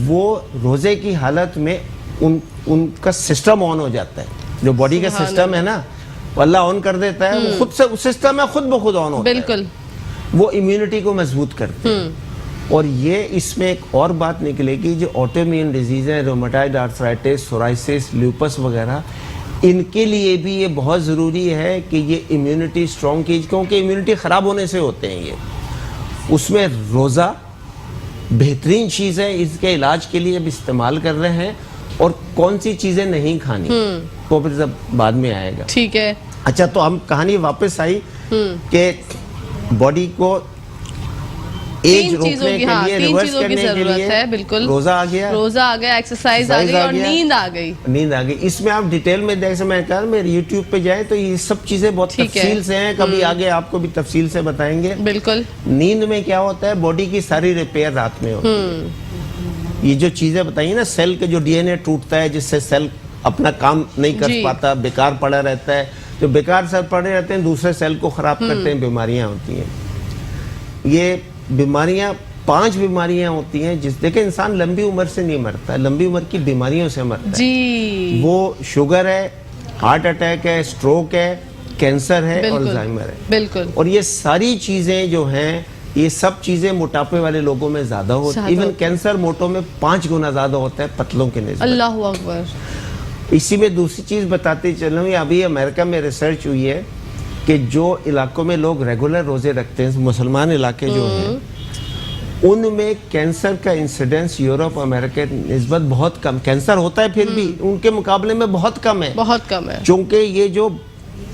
वो रोजे की हालत में उनका सिस्टम ऑन हो जाता है। जो बॉडी का सिस्टम है ना, वो अल्लाह ऑन कर देता है, वो खुद से सिस्टम है, खुद ब खुद ऑन होता है। बिल्कुल। वो इम्यूनिटी को मजबूत करते हैं। और ये इसमें एक और बात निकलेगी, जो ऑटोइम्यून डिजीज है, रोमेटॉइड आर्थराइटिस, सोराइसिस, ल्यूपस वगैरह, इनके लिए भी ये बहुत ज़रूरी है कि ये इम्यूनिटी स्ट्रॉन्ग की, क्योंकि इम्यूनिटी ख़राब होने से होते हैं ये। उसमें रोज़ा बेहतरीन चीज़ है, इसके इलाज के लिए अब इस्तेमाल कर रहे हैं। और कौन सी चीज़ें नहीं खानी, वो फिर सब बाद में आएगा। ठीक है। अच्छा, तो हम कहानी वापस आई कि बॉडी को एज रोकने के लिए, रिवर्स करने के लिए, बिल्कुल, रोजा आ गया, एक्सरसाइज आ गई और नींद आ गई। इसमें आप डिटेल में, जैसे मैं कहा, मेरे यूट्यूब पे जाए तो ये सब चीजें बहुत तफसील से हैं, कभी आगे आपको भी तफसील से बताएंगे। बिल्कुल। नींद में क्या होता है, बॉडी की सारी रिपेयर रात में होती है। ये जो चीजें बताइए ना, सेल के जो डीएनए टूटता है, जिससे सेल अपना काम नहीं कर पाता, बेकार पड़ा रहता है, जो बेकार सेल पड़े रहते हैं दूसरे सेल को खराब करते हैं, बीमारियां होती हैं। ये बीमारियां 5 बीमारियां होती हैं, जिस देखे इंसान लंबी उम्र से नहीं मरता, लंबी उम्र की बीमारियों से मरता है जी। वो शुगर है, हार्ट अटैक है, स्ट्रोक है, कैंसर है, और अल्जाइमर है। बिल्कुल। और ये सारी चीजें जो हैं, ये सब चीजें मोटापे वाले लोगों में ज्यादा होती है। इवन कैंसर मोटों में 5 गुना ज्यादा होता है पतलों के निस्बत। अल्लाहु अकबर। इसी में दूसरी चीज बताते चलूँ, अभी अमेरिका में रिसर्च हुई है कि जो इलाकों में लोग रेगुलर रोजे रखते हैं, मुसलमान इलाके जो हैं, उनमें कैंसर का इंसिडेंस यूरोप अमेरिका निस्बत बहुत कम, कैंसर होता है फिर भी उनके मुकाबले में बहुत कम है, बहुत कम है। क्योंकि ये जो,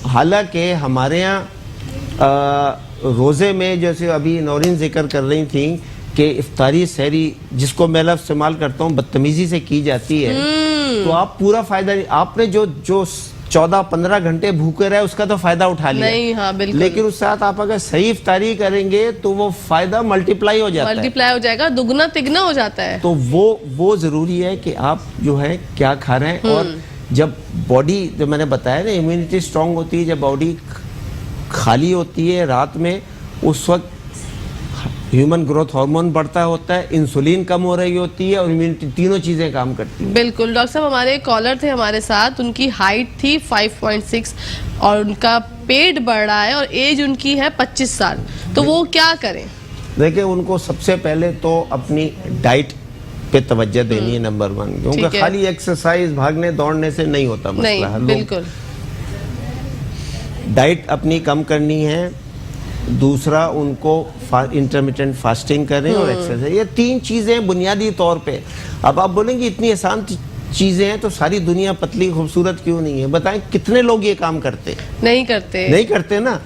हालांकि हमारे यहाँ रोजे में, जैसे अभी नौरीन जिक्र कर रही थी कि इफ्तारी सहरी, जिसको मैं लफ्ज़ इस्तेमाल करता हूँ, बदतमीजी से की जाती है, तो आप पूरा फायदा नहीं, आपने जो 14-15 घंटे भूखे रहे उसका तो फायदा उठा लिया नहीं, हाँ, बिल्कुल। लेकिन उस साथ आप अगर सही इफ्तारी करेंगे तो वो फायदा मल्टीप्लाई हो जाएगा, दुगना तिगना हो जाता है। तो वो जरूरी है कि आप जो है क्या खा रहे हैं। और जब बॉडी, जो मैंने बताया ना, इम्यूनिटी स्ट्रांग होती है, जब बॉडी खाली होती है रात में, उस वक्त ह्यूमन ग्रोथ हार्मोन बढ़ता होता है, इंसुलिन कम हो रही होती है, और इम्यूनिटी, तीनों चीजें काम करती हैं। बिल्कुल। डॉक्टर साहब, हमारे कॉलर थे हमारे साथ, उनकी हाइट थी 5.6 और उनका पेट बढ़ रहा है और एज उनकी है 25 साल, तो वो क्या करें? देखिए, उनको सबसे पहले तो अपनी डाइट पे तवज्जो देनी है, नंबर 1, क्योंकि खाली एक्सरसाइज, भागने दौड़ने से नहीं होता मसला। बिल्कुल। डाइट अपनी कम करनी है। दूसरा, उनको इंटरमिटेंट फास्टिंग करें और एक्सरसाइज, ये 3 चीजें बुनियादी तौर पे। अब आप बोलेंगे इतनी आसान चीजें हैं तो सारी दुनिया पतली खूबसूरत क्यों नहीं है? बताएं, कितने लोग ये काम करते? नहीं करते ना।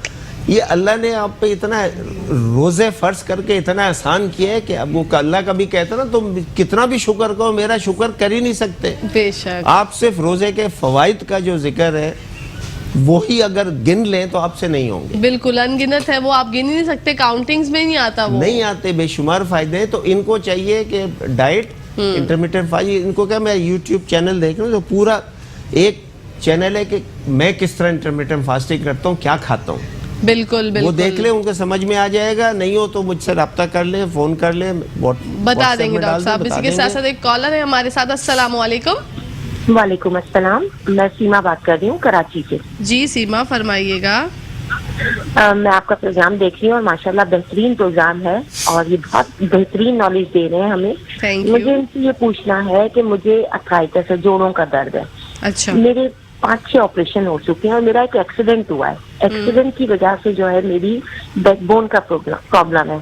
ये अल्लाह ने आप पे इतना रोजे फर्ज करके इतना आसान किया है कि अब वो अल्लाह कभी कहता ना, तुम कितना भी शुक्र करो, मेरा शुक्र कर ही नहीं सकते। बेशक। आप सिर्फ रोजे के फवाइद का जो जिक्र है वो ही अगर गिन लें तो आपसे नहीं होंगे। बिल्कुल अनगिनत है वो, आप गिन ही नहीं सकते, काउंटिंग्स में नहीं आता वो। नहीं आते, बेशुमार फायदे हैं। तो इनको चाहिए कि डाइट, इंटरमिटेंट फास्टिंग, इनको क्या, मैं यूट्यूब चैनल देख रहा हूँ, तो पूरा एक चैनल है कि मैं किस तरह इंटरमिटेंट फास्टिंग करता हूँ, क्या खाता हूँ। बिल्कुल। वो देख ले, उनको समझ में आ जाएगा। नहीं हो तो मुझसे रब्ता कर ले, फोन कर ले, बता देंगे डॉक्टर साहब। इसी के साथ साथ एक कॉलर है हमारे साथ। अस्सलाम वालेकुम। वालेकुम अस्सलाम, मैं सीमा बात कर रही हूँ कराची से। जी सीमा, फरमाइएगा। मैं आपका प्रोग्राम देख रही हूँ और माशाल्लाह बेहतरीन प्रोग्राम है और ये बहुत बेहतरीन नॉलेज दे रहे हैं हमें। Thank you. मुझे इनसे ये पूछना है कि मुझे अर्थराइटिस है, जोड़ों का दर्द है। अच्छा। मेरे 5-6 ऑपरेशन हो चुके हैं और मेरा एक एक्सीडेंट हुआ है। एक्सीडेंट की वजह से जो है मेरी बैकबोन का प्रॉब्लम है,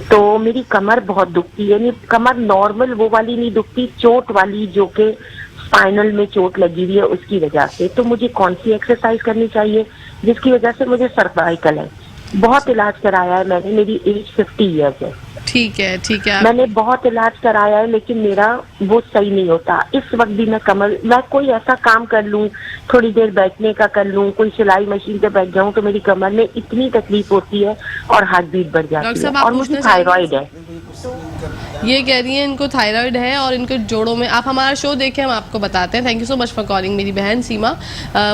तो मेरी कमर बहुत दुखती है। यानी कमर नॉर्मल वो वाली नहीं दुखती, चोट वाली जो कि स्पाइनल में चोट लगी हुई है उसकी वजह से। तो मुझे कौन सी एक्सरसाइज करनी चाहिए जिसकी वजह से मुझे सर्वाइकल है? बहुत इलाज कराया है मैंने, मेरी एज 50 ईयर्स है। ठीक है, ठीक है। मैंने बहुत इलाज कराया है लेकिन मेरा वो सही नहीं होता। इस वक्त भी मैं कोई ऐसा काम कर लूं, थोड़ी देर बैठने का कर लूं, कोई सिलाई मशीन पे बैठ जाऊं तो मेरी कमर में इतनी तकलीफ होती है और हार्ट बीट बढ़ डॉक्टर जाती है। साहब, आप और मुझे पूछना थायराइड है। ये कह रही हैं इनको थायराइड है और इनको जोड़ों में। आप हमारा शो देखें, हम आपको बताते हैं। Thank you so much for calling मेरी बहन सीमा।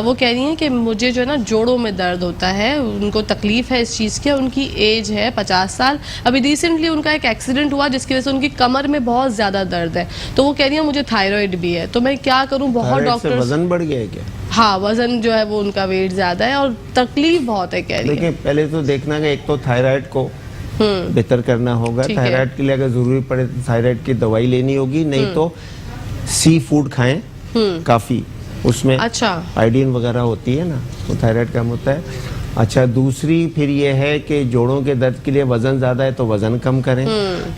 वो कह रही हैं कि मुझे जो है ना जोड़ों में दर्द होता है, उनको तकलीफ है इस चीज़ की। उनकी एज है 50 साल। अभी रिसेंटली उनका एक एक्सीडेंट हुआ जिसकी वजह से उनकी कमर में बहुत ज़्यादा दर्द है। तो वो कह रही है मुझे थायराइड भी है, तो मैं क्या करूँ? बहुत थायराइड से डॉक्टर। वजन बढ़ गया है क्या? हाँ, वजन जो है वो उनका वेट ज़्यादा है और तकलीफ बहुत है, कह रही है। देखिए, पहले तो देखना कि एक तो थायराइड को बेहतर करना होगा। ठीक है। थायराइड के लिए अगर जरूरी पड़े तो थायराइड की दवाई लेनी होगी, नहीं तो सी फूड खाएं काफी, उसमें अच्छा। आयोडीन वगैरह होती है ना, तो थायराइड कम होता है। अच्छा, दूसरी फिर ये है कि जोड़ों के दर्द के लिए वजन ज्यादा है तो वजन कम करें।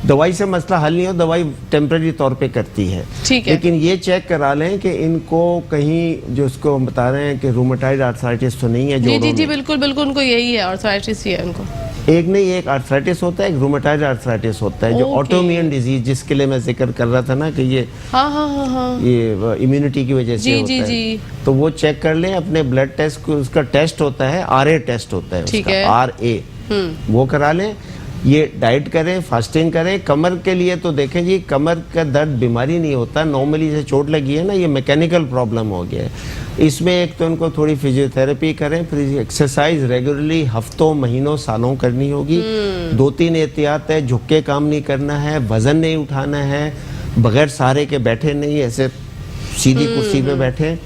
दवाई से मसला हल नहीं हो, दवाई टेम्परेरी तौर पे करती है। ठीक है। लेकिन ये चेक करा लें कि इनको कहीं जो उसको हम बता रहे हैं कि रूमेटाइड आर्थराइटिस तो नहीं है जी जोड़ों जी जी, में। बिल्कुल बिल्कुल, उनको यही है, आर्थराइटिस ही है उनको। एक नहीं, एक आर्थराइटिस होता है, एक रूमेटाइड आर्थराइटिस होता है, जो ओके। ऑटोइम्यून डिजीज जिसके लिए मैं जिक्र कर रहा था ना कि ये हाँ हाँ हाँ हाँ। ये इम्यूनिटी की वजह से जी, होता जी, है। जी। तो वो चेक कर लें अपने ब्लड टेस्ट को, उसका टेस्ट होता है RA टेस्ट होता है, ठीक उसका है। RA वो करा लें। ये डाइट करें, फास्टिंग करें। कमर के लिए तो देखें जी, कमर का दर्द बीमारी नहीं होता, नॉर्मली से चोट लगी है ना, ये मैकेनिकल प्रॉब्लम हो गया है। इसमें एक तो इनको थोड़ी फिजियोथेरेपी करें, फिर एक्सरसाइज रेगुलरली हफ्तों महीनों सालों करनी होगी। 2-3 एहतियात है, झुक के काम नहीं करना है, वजन नहीं उठाना है, बगैर सहारे के बैठे नहीं, ऐसे सीधी कुर्सी पे बैठे,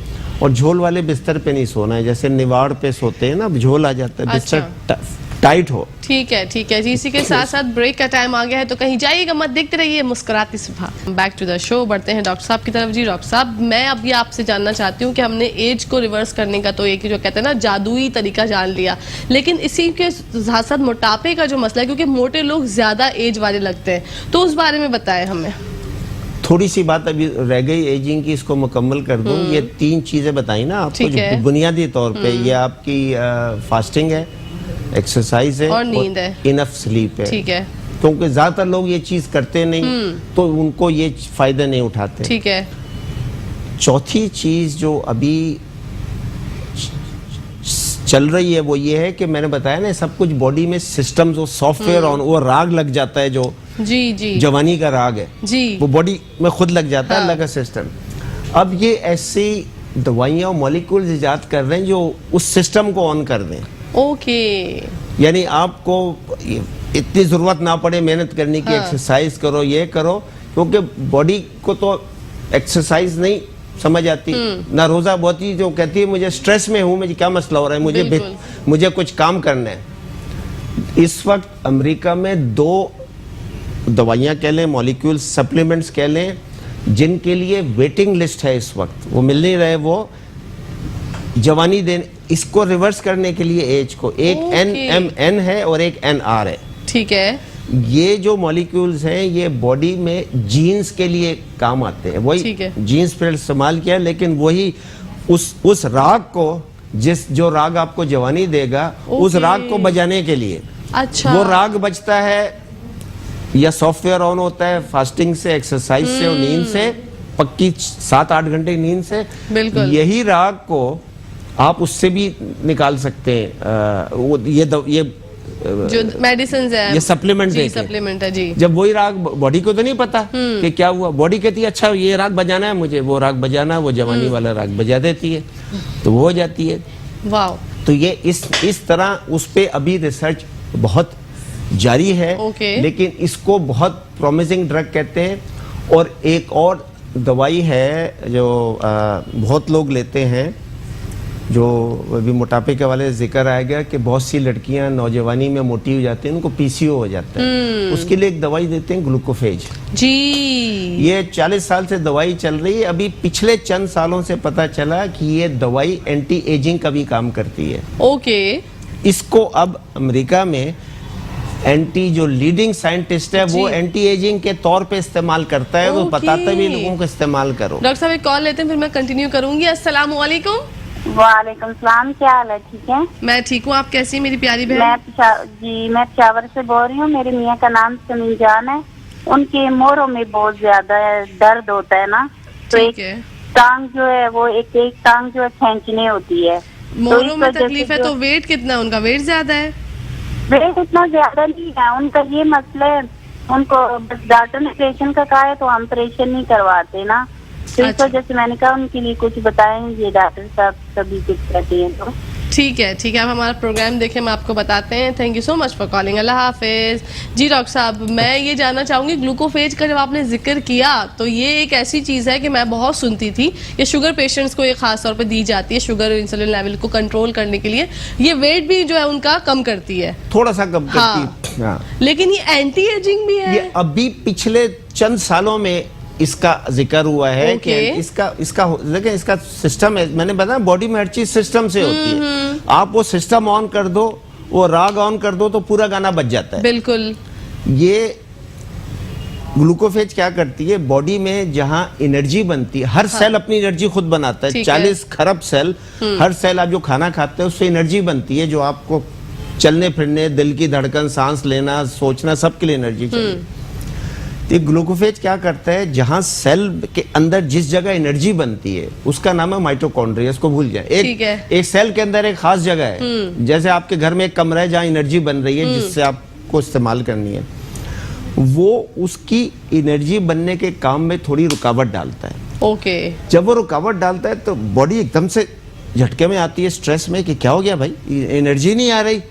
और झोल वाले बिस्तर पे नहीं सोना है। जैसे निवाड़ पे सोते हैं ना, झोल आ जाता है, बिस्तर टाइट हो। ठीक है, ठीक है जी। इसी के साथ साथ ब्रेक का टाइम आ गया है, तो कहीं जाइएगा मत, देखते रहिए मुस्कुराती सुबह। बैक टू द शो, बढ़ते हैं डॉक्टर साहब की तरफ। जी डॉक्टर साहब, मैं अब ये आपसे जानना चाहती हूँ कि हमने एज को रिवर्स करने का तो एक जो कहते हैं ना जादुई तरीका जान लिया, लेकिन इसी के साथ साथ मोटापे का जो मसला है, क्योंकि मोटे लोग ज्यादा एज वाले लगते हैं, तो उस बारे में बताएं हमें। थोड़ी सी बात अभी रह गई एजिंग की, इसको मुकम्मल कर दूं। ये 3 चीजें बताई ना आपको, ठीक है। जो बुनियादी तौर पे ये आपकी फास्टिंग है, एक्सरसाइज है और नींद है, इनफ स्लीप है। ठीक है। क्योंकि ज्यादातर लोग ये चीज करते नहीं, तो उनको ये फायदे नहीं उठाते। ठीक है। चौथी चीज जो अभी चल रही है वो ये है कि मैंने बताया ना, सब कुछ बॉडी में सिस्टम जो सॉफ्टवेयर ऑन, वो राग लग जाता है, जो जी जी जवानी का राग है जी, वो बॉडी में खुद लग जाता है, हाँ। अल्लाह का सिस्टम। अब ये ऐसी दवाइयाँ और मॉलिक्यूल्स इजाद कर रहे हैं जो उस सिस्टम को ऑन कर दें। ओके। यानी आपको इतनी जरूरत ना पड़े मेहनत करने की, हाँ। एक्सरसाइज करो, ये करो, क्योंकि बॉडी को तो एक्सरसाइज नहीं समझ आती ना। रोजा बहुत ही जो कहती है मुझे स्ट्रेस में हूँ, मुझे क्या मसला हो रहा है, मुझे कुछ काम करना है। इस वक्त अमेरिका में 2 दवाइयाँ कह लें, मॉलिक्यूल सप्लीमेंट्स कह लें, जिनके लिए वेटिंग लिस्ट है इस वक्त, वो मिल नहीं रहे। वो जवानी देने, इसको रिवर्स करने के लिए एज को, एक NMN है और एक NR है। ठीक है। ये जो मॉलिक्यूल्स हैं ये बॉडी में जीन्स के लिए काम आते हैं। वही जीन्स पर इस्तेमाल किया, लेकिन वही उस राग को, जो राग आपको जवानी देगा, उस राग को बजाने के लिए। अच्छा। वो राग बजता है या सॉफ्टवेयर ऑन होता है फास्टिंग से, एक्सरसाइज से और नींद से, पक्की 7-8 घंटे नींद से। बिल्कुल। यही राग को आप उससे भी निकाल सकते हैं। ये जो मेडिसिन है, ये सप्लीमेंट जी, सप्लीमेंट है जी। जब वही राग, बॉडी को तो नहीं पता कि क्या हुआ, बॉडी कहती है अच्छा ये राग बजाना है मुझे, वो राग बजाना है, वो जवानी वाला राग बजा देती है, तो वो हो जाती है। वाह। तो ये इस तरह उस पे अभी रिसर्च बहुत जारी है। लेकिन इसको बहुत प्रॉमिसिंग ड्रग कहते हैं। और एक और दवाई है जो बहुत लोग लेते हैं, जो अभी मोटापे के वाले जिक्र आएगा कि बहुत सी लड़कियां नौजवानी में मोटी हो जाती हैं, उनको पीसीओ हो जाता है, उसके लिए एक दवाई देते हैं ग्लूकोफेज जी। ये 40 साल से दवाई चल रही है, अभी पिछले चंद सालों से पता चला कि ये दवाई एंटी एजिंग का भी काम करती है। ओके। इसको अब अमेरिका में जो लीडिंग साइंटिस्ट है वो एंटी एजिंग के तौर पे इस्तेमाल करता है, वो बताता भी लोगों को इस्तेमाल करो। डॉक्टर साहब एक कॉल लेते हैं, फिर मैं कंटिन्यू करूंगी। अस्सलाम वालेकुम। वालेकुम सलाम, क्या हाल है? ठीक है, मैं ठीक हूँ, आप कैसी हैं मेरी प्यारी बहन? मैं पेशावर से बोल रही हूँ। मेरे मियाँ का नाम समीन जान है। उनके मोरों में बहुत ज्यादा दर्द होता है ना, तो ठीक एक है। टांग जो है वो एक टांग जो है खींचने होती है। मोरों में तकलीफ है तो वेट कितना, उनका वेट ज्यादा है? वेट इतना ज्यादा नहीं है, उनका ये मसला है, उनको बस डॉक्टर ने ऑपरेशन का कहा है तो हम ऑपरेशन नहीं करवाते ना, तो इस वजह से मैंने कहा उनके लिए कुछ बताएंगे डॉक्टर साहब, सभी कुछ कहते हैं तो। ठीक है, आप हमारा प्रोग्राम देखें, हम आपको बताते हैं। Thank you so much for calling. Allah हाफिज। जी डॉक्टर साहब, मैं ये जानना चाहूँगी, ग्लूकोफेज का जब आपने जिक्र किया तो ये एक ऐसी चीज़ है कि मैं बहुत सुनती थी, ये शुगर पेशेंट्स को ये खास तौर पे दी जाती है शुगर इंसुलिन लेवल को कंट्रोल करने के लिए, ये वेट भी जो है उनका कम करती है, थोड़ा सा कम करती है। हाँ। लेकिन ये एंटी एजिंग भी है। ये अभी पिछले चंद सालों में इसका जिक्र हुआ है कि लेकिन इसका सिस्टम है, मैंने बताया बॉडी में हर चीज सिस्टम से होती है। आप वो सिस्टम ऑन कर दो, वो राग ऑन कर दो तो पूरा गाना बज जाता है। बिल्कुल। ये ग्लूकोफेज क्या करती है, बॉडी में जहां एनर्जी बनती है, हर सेल अपनी एनर्जी खुद बनाता है। 40 खरब सेल, हर सेल आप जो खाना खाते हैं उससे एनर्जी बनती है, जो आपको चलने फिरने, दिल की धड़कन, सांस लेना, सोचना, सबके लिए एनर्जी चाहिए। तो ग्लूकोफेज क्या करता है, जहां सेल के अंदर जिस जगह एनर्जी बनती है उसका नाम है माइटोकॉन्ड्रिया, इसको भूल जाए। एक सेल के अंदर एक खास जगह है, जैसे आपके घर में एक कमरा है जहां एनर्जी बन रही है जिससे आपको इस्तेमाल करनी है, वो उसकी एनर्जी बनने के काम में थोड़ी रुकावट डालता है। ओके। जब वो रुकावट डालता है तो बॉडी एकदम से झटके में आती है, स्ट्रेस में, कि क्या हो गया भाई, एनर्जी नहीं आ रही,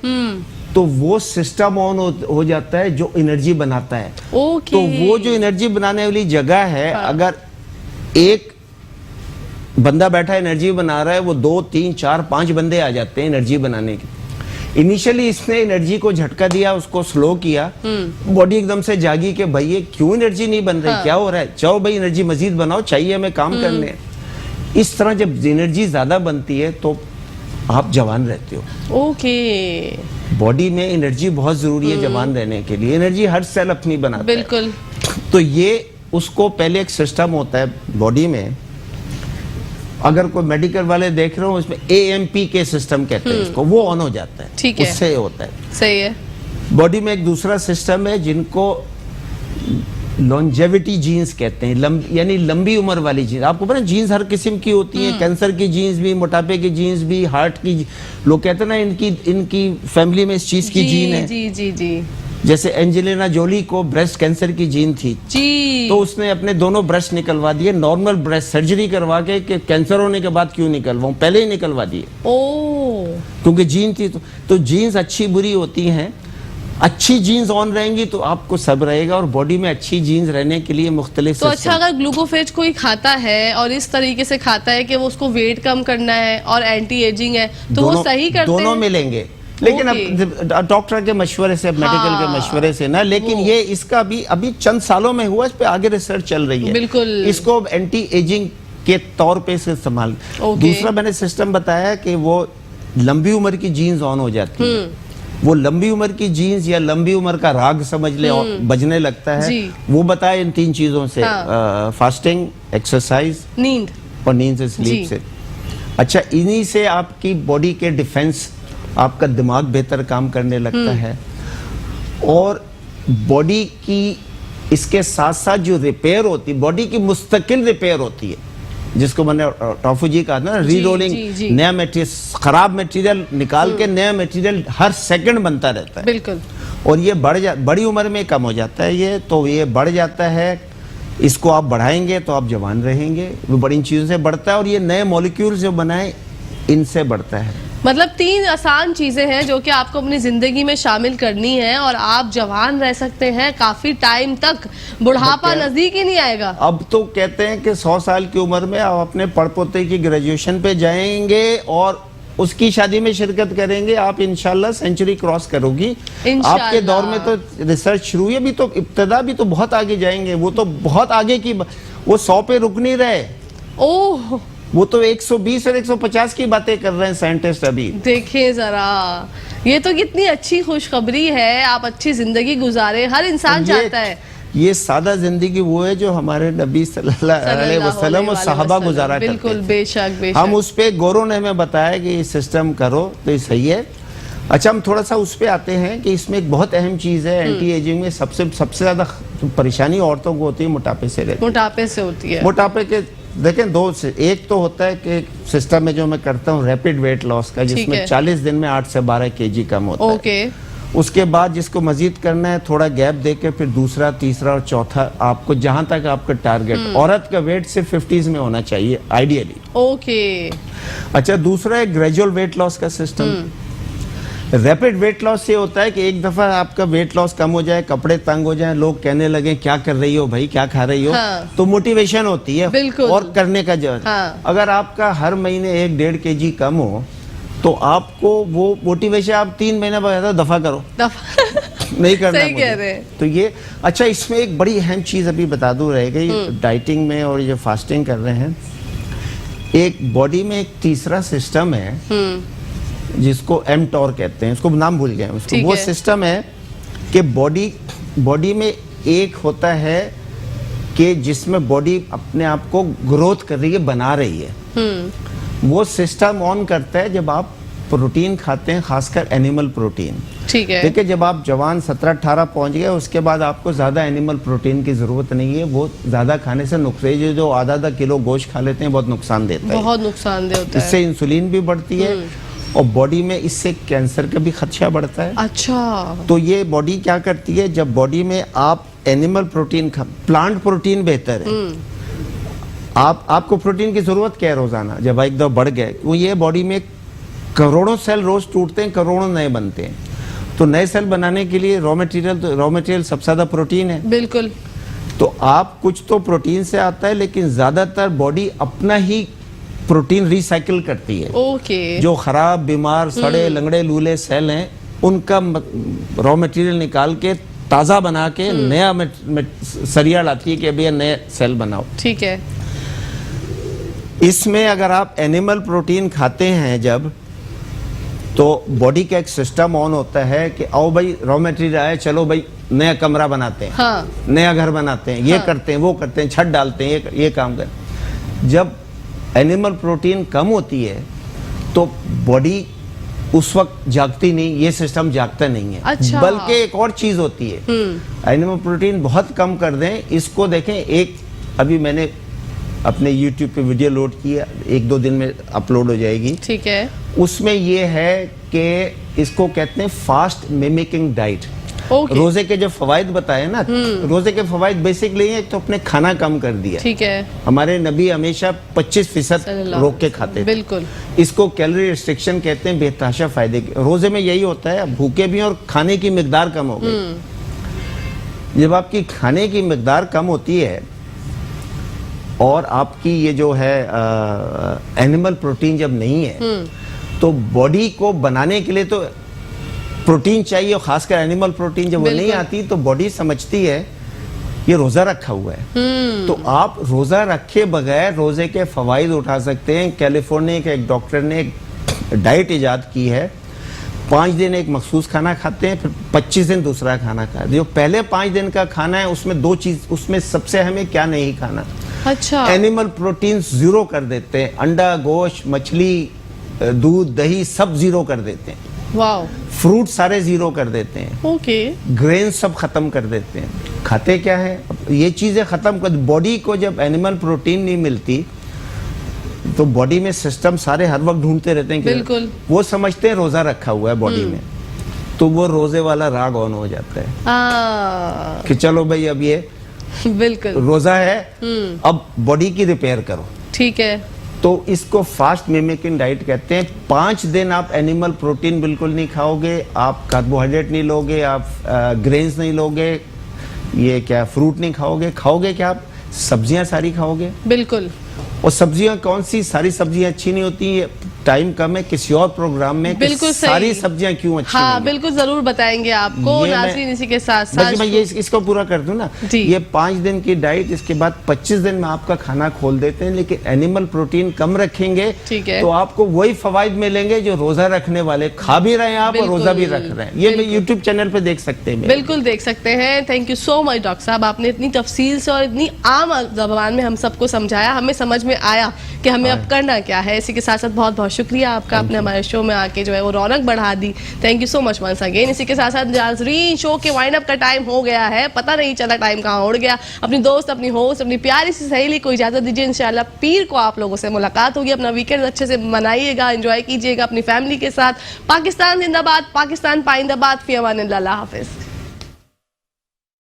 तो वो सिस्टम ऑन हो जाता है जो एनर्जी बनाता है। ओके। तो वो जो एनर्जी बनाने वाली जगह है, अगर एक बंदा बैठा एनर्जी बना रहा है, वो 2, 3, 4, 5 बंदे आ जाते हैं एनर्जी बनाने के। इनिशियली इसने एनर्जी को झटका दिया, उसको स्लो किया, बॉडी एकदम से जागी कि भाई ये क्यों एनर्जी नहीं बन रही, क्या हो रहा है, चाहो भाई एनर्जी मजीद बनाओ, चाहिए हमें काम करने। इस तरह जब एनर्जी ज्यादा बनती है तो आप जवान रहते हो। ओके। बॉडी में एनर्जी बहुत जरूरी है जवान रहने के लिए, एनर्जी हर सेल अपनी बनाता है। बिल्कुल। तो ये उसको पहले एक सिस्टम होता है बॉडी में, अगर कोई मेडिकल वाले देख रहे हो उसमें AMP के सिस्टम कहते हैं इसको, वो ऑन हो जाता है। ठीक है, उससे होता है। सही है। बॉडी में एक दूसरा सिस्टम है जिनको लॉन्जेविटी जीन्स कहते हैं, यानी लंबी उम्र वाली जीन्स। आपको पता है जीन्स हर किस्म की होती है, कैंसर की जीन्स भी, मोटापे की जीन्स भी, हार्ट की, लोग कहते हैं ना इनकी फैमिली में इस चीज की जीन है। जी जी जी। जैसे एंजेलिना जोली को ब्रेस्ट कैंसर की जीन थी जी, तो उसने अपने दोनों ब्रेस्ट निकलवा दिए, नॉर्मल ब्रेस्ट, सर्जरी करवा के कि कैंसर होने के बाद क्यों निकलवाऊं, पहले ही निकलवा दिए। क्योंकि जीन थी। तो जीन्स अच्छी बुरी होती हैं, अच्छी जीन्स ऑन रहेंगी तो आपको सब रहेगा, और बॉडी में अच्छी जीन्स रहने के लिए मुख्तलिफ। तो अच्छा, अगर ग्लूकोफेज कोई खाता है और इस तरीके से खाता है कि वो उसको वेट कम करना है और एंटी एजिंग है, तो वो सही करते हैं? दोनों मिलेंगे, लेकिन अब डॉक्टर के मशवरे से, मेडिकल के मशवरे से ना, लेकिन ये इसका अभी चंद सालों में हुआ, इस पे आगे रिसर्च चल रही है। बिल्कुल। इसको एंटी एजिंग के तौर पे से इस्तेमाल। दूसरा मैंने सिस्टम बताया कि वो लंबी उम्र की जीन्स ऑन हो जाती है, वो लंबी उम्र की जीन्स या लंबी उम्र का राग समझ ले बजने लगता है, वो बताया इन 3 चीजों से, फास्टिंग, एक्सरसाइज, नींद, और नींद से, स्लीप से। अच्छा, इन्हीं से आपकी बॉडी के डिफेंस, आपका दिमाग बेहतर काम करने लगता है, और बॉडी की इसके साथ साथ जो रिपेयर होती है, बॉडी की मुस्तकिल रिपेयर होती है, जिसको मैंने टॉफू जी कहा ना, रीरोलिंग, नया मटेरियल, खराब मटेरियल निकाल के नया मटेरियल हर सेकंड बनता रहता है। बिल्कुल। और ये बड़ी उम्र में कम हो जाता है, ये तो ये बढ़ जाता है, इसको आप बढ़ाएंगे तो आप जवान रहेंगे, वो बड़ी चीजों से बढ़ता है, और ये नए मॉलिक्यूल जो बनाए इनसे बढ़ता है। मतलब 3 आसान चीजें हैं जो कि आपको अपनी जिंदगी में शामिल करनी है और आप जवान रह सकते हैं काफी टाइम तक, बुढ़ापा नजदीक ही नहीं आएगा। अब तो कहते हैं कि 100 साल की उम्र में आप अपने पड़पोते की ग्रेजुएशन पे जाएंगे और उसकी शादी में शिरकत करेंगे, आप इंशाल्लाह सेंचुरी क्रॉस करोगी। इंशाल्लाह। आपके दौर में तो रिसर्च शुरू हुई, अभी तो इब्तदा भी तो बहुत आगे जाएंगे, वो तो बहुत आगे की, वो 100 पे रुक नहीं रहे, ओह वो तो 120 और 150 की बातें कर रहे हैं साइंटिस्ट अभी। देखिए जरा, ये तो कितनी अच्छी खुशखबरी है। आप अच्छी जिंदगी गुजारे, हर इंसान चाहता है। ये सादा जिंदगी वो है जो हमारे नबी सल्लल्लाहु अलैहि वसल्लम और सहाबा गुजारा करते बिल्कुल, थे। बेशक बेशक। हम उस पे गोरों ने हमें बताया कि ये सिस्टम करो तो ये सही है। अच्छा, हम थोड़ा सा उस पे आते हैं कि इसमें एक बहुत अहम चीज है, एंटी एजिंग में सबसे ज्यादा परेशानी औरतों को होती है मोटापे से रहती है। मोटापे से होती है। मोटापे के देखें 2 से, एक तो होता है कि सिस्टम में जो मैं करता हूँ रैपिड वेट लॉस का, जिसमें 40 दिन में 8 से 12 kg कम होता है। ओके। उसके बाद जिसको मजीद करना है थोड़ा गैप देके फिर दूसरा, तीसरा और चौथा, आपको जहां तक आपका टारगेट, औरत का वेट सिर्फ 50s में होना चाहिए आइडियली। ओके। अच्छा, दूसरा है ग्रेजुअल वेट लॉस का सिस्टम। रैपिड वेट लॉस से होता है कि एक दफा आपका वेट लॉस कम हो जाए, कपड़े तंग हो जाए, लोग कहने लगे क्या कर रही हो भाई, क्या खा रही हो, हाँ। तो मोटिवेशन होती है बिल्कुल। और करने का जरूरत। हाँ। अगर आपका हर महीने 1-1.5 kg कम हो तो आपको वो मोटिवेशन, आप 3 महीने बाद दफा करो, नहीं करना सही मुझे। कह रहे हैं। तो ये अच्छा, इसमें एक बड़ी अहम चीज अभी बता दूं रह गई, डाइटिंग में और ये फास्टिंग कर रहे हैं, एक बॉडी में एक तीसरा सिस्टम है जिसको mTOR कहते हैं, उसको नाम भूल गए उसको। ठीक वो है। सिस्टम है कि बॉडी में एक होता है कि जिसमें बॉडी अपने आप को ग्रोथ कर रही है, बना रही है। वो सिस्टम ऑन करता है जब आप प्रोटीन खाते हैं, खासकर एनिमल प्रोटीन। ठीक है। देखिए, जब आप जवान 17-18 पहुंच गए उसके बाद आपको ज्यादा एनिमल प्रोटीन की जरूरत नहीं है। वो ज्यादा खाने से नुकसान, जो आधा किलो गोश्त खा लेते हैं बहुत नुकसान देता है, बहुत नुकसानदेह होता है। इससे इंसुलिन भी बढ़ती है और बॉडी में इससे कैंसर का भी खदशा बढ़ता है। अच्छा। तो ये बॉडी क्या करती है, जब बॉडी में आप एनिमल प्रोटीन प्लांट प्रोटीन बेहतर है। आपको प्रोटीन की जरूरत क्या है रोजाना, जब एक दो बढ़ गए, वो ये बॉडी में करोड़ों सेल रोज टूटते हैं, करोड़ों नए बनते हैं। तो नए सेल बनाने के लिए रॉ मटेरियल सबसे ज्यादा प्रोटीन है। बिल्कुल। तो आप कुछ तो प्रोटीन से आता है, लेकिन ज्यादातर बॉडी अपना ही प्रोटीन रिसाइकिल करती है। ओके। जो खराब, बीमार, सड़े, लंगड़े, लूले सेल हैं, उनका रॉ मटेरियल निकाल के ताजा बना के नया सरिया लाती है कि अभी नए सेल बनाओ। ठीक है। इसमें अगर आप एनिमल प्रोटीन खाते हैं जब, तो बॉडी का एक सिस्टम ऑन होता है कि आओ भाई रॉ मटेरियल आए, चलो भाई नया कमरा बनाते हैं, हाँ। नया घर बनाते हैं, ये हाँ। करते हैं, वो करते हैं, छत डालते हैं, ये काम करते। जब एनिमल प्रोटीन कम होती है तो बॉडी उस वक्त जागती नहीं, ये सिस्टम जागता नहीं है। अच्छा। बल्कि एक और चीज होती है, एनिमल प्रोटीन बहुत कम कर दें, इसको देखें। एक अभी मैंने अपने YouTube पे वीडियो लोड की है, 1-2 दिन में अपलोड हो जाएगी। ठीक है। उसमें ये है कि इसको कहते हैं फास्ट मिमिकिंग डाइट। ओके। रोजे के जो फवाइद बताए ना, रोजे के फवाइद बेसिकली है तो अपने खाना कम कर दिया। ठीक है। हमारे नबी हमेशा 25% रोक के खाते थे। बिल्कुल। इसको कैलोरी रिस्ट्रिक्शन कहते हैं, बेतहाशा फायदे के। रोजे में यही होता है, भूखे भी हैं और खाने की मिकदार कम हो गई। जब आपकी खाने की मिकदार कम होती है और आपकी ये जो है एनिमल प्रोटीन जब नहीं है, तो बॉडी को बनाने के लिए तो प्रोटीन चाहिए, और खासकर एनिमल प्रोटीन जब वो नहीं आती तो बॉडी समझती है ये रोजा रखा हुआ है। तो आप रोजा रखे बगैर रोजे के फवाइद उठा सकते हैं। कैलिफोर्निया के एक डॉक्टर ने एक डाइट इजाद की है, 5 दिन एक मखसूस खाना खाते हैं, फिर 25 दिन दूसरा खाना खाते हैं। जो पहले 5 दिन का खाना है उसमें 2 चीज, उसमें सबसे अहम है क्या नहीं खाना। अच्छा। एनिमल प्रोटीन 0 कर देते हैं, अंडा, गोश्त, मछली, दूध, दही सब 0 कर देते हैं। वाओ। फ्रूट सारे 0 कर देते हैं। ओके। ग्रेन सब खत्म कर देते हैं। खाते क्या है, ये चीजें खत्म कर। बॉडी को जब एनिमल प्रोटीन नहीं मिलती तो बॉडी में सिस्टम सारे हर वक्त ढूंढते रहते हैं कि बिल्कुल। वो समझते हैं रोजा रखा हुआ है बॉडी में, तो वो रोजे वाला राग ऑन हो जाता है कि चलो भाई अब ये बिल्कुल रोजा है, अब बॉडी की रिपेयर करो। ठीक है। तो इसको फास्ट मिमिकिंग डाइट कहते हैं। 5 दिन आप एनिमल प्रोटीन बिल्कुल नहीं खाओगे, आप कार्बोहाइड्रेट नहीं लोगे, आप ग्रेन्स नहीं लोगे, ये क्या फ्रूट नहीं खाओगे। खाओगे क्या आप? सब्जियां सारी खाओगे। बिल्कुल। और सब्जियां कौन सी? सारी सब्जियां अच्छी नहीं होती, टाइम कम है, किसी और प्रोग्राम में बिल्कुल सारी सब्जियां क्यों अच्छी हाँ नहीं? बिल्कुल जरूर बताएंगे आपको नाज़रीन। इसी के साथ साथ मैं ये इसको पूरा कर दूं ना, जी। ये 5 दिन की डाइट, इसके बाद 25 दिन में आपका खाना खोल देते हैं, लेकिन एनिमल प्रोटीन कम रखेंगे, ठीक है। तो आपको वही फवाइद मिलेंगे जो रोजा रखने वाले खा भी रहे हैं आप और रोजा भी रख रहे हैं। ये मैं यूट्यूब चैनल पे देख सकते हैं। बिल्कुल देख सकते हैं। Thank you so much doctor साहब, आपने इतनी तफसील से और इतनी आम जबान में हम सबको समझाया, हमें समझ में आया कि हमें अब करना क्या है। इसी के साथ साथ बहुत बहुत शुक्रिया आपका, आपने हमारे शो में आके जो है वो रौनक बढ़ा दी। Thank you so much once again. इसी के साथ साथ नाज़रीन, शो के वाइंड अप का टाइम हो गया है, पता नहीं चला टाइम कहाँ उड़ गया। अपनी दोस्त, अपनी होस्ट, अपनी प्यारी सी सहेली को इजाजत दीजिए। इंशाल्लाह पीर को आप लोगों से मुलाकात होगी। अपना वीकेंड अच्छे से मनाइएगा, एंजॉय कीजिएगा अपनी फैमिली के साथ। पाकिस्तान जिंदाबाद, पाकिस्तान पाइंदाबाद। फी अमान अल्लाह, हाफिज।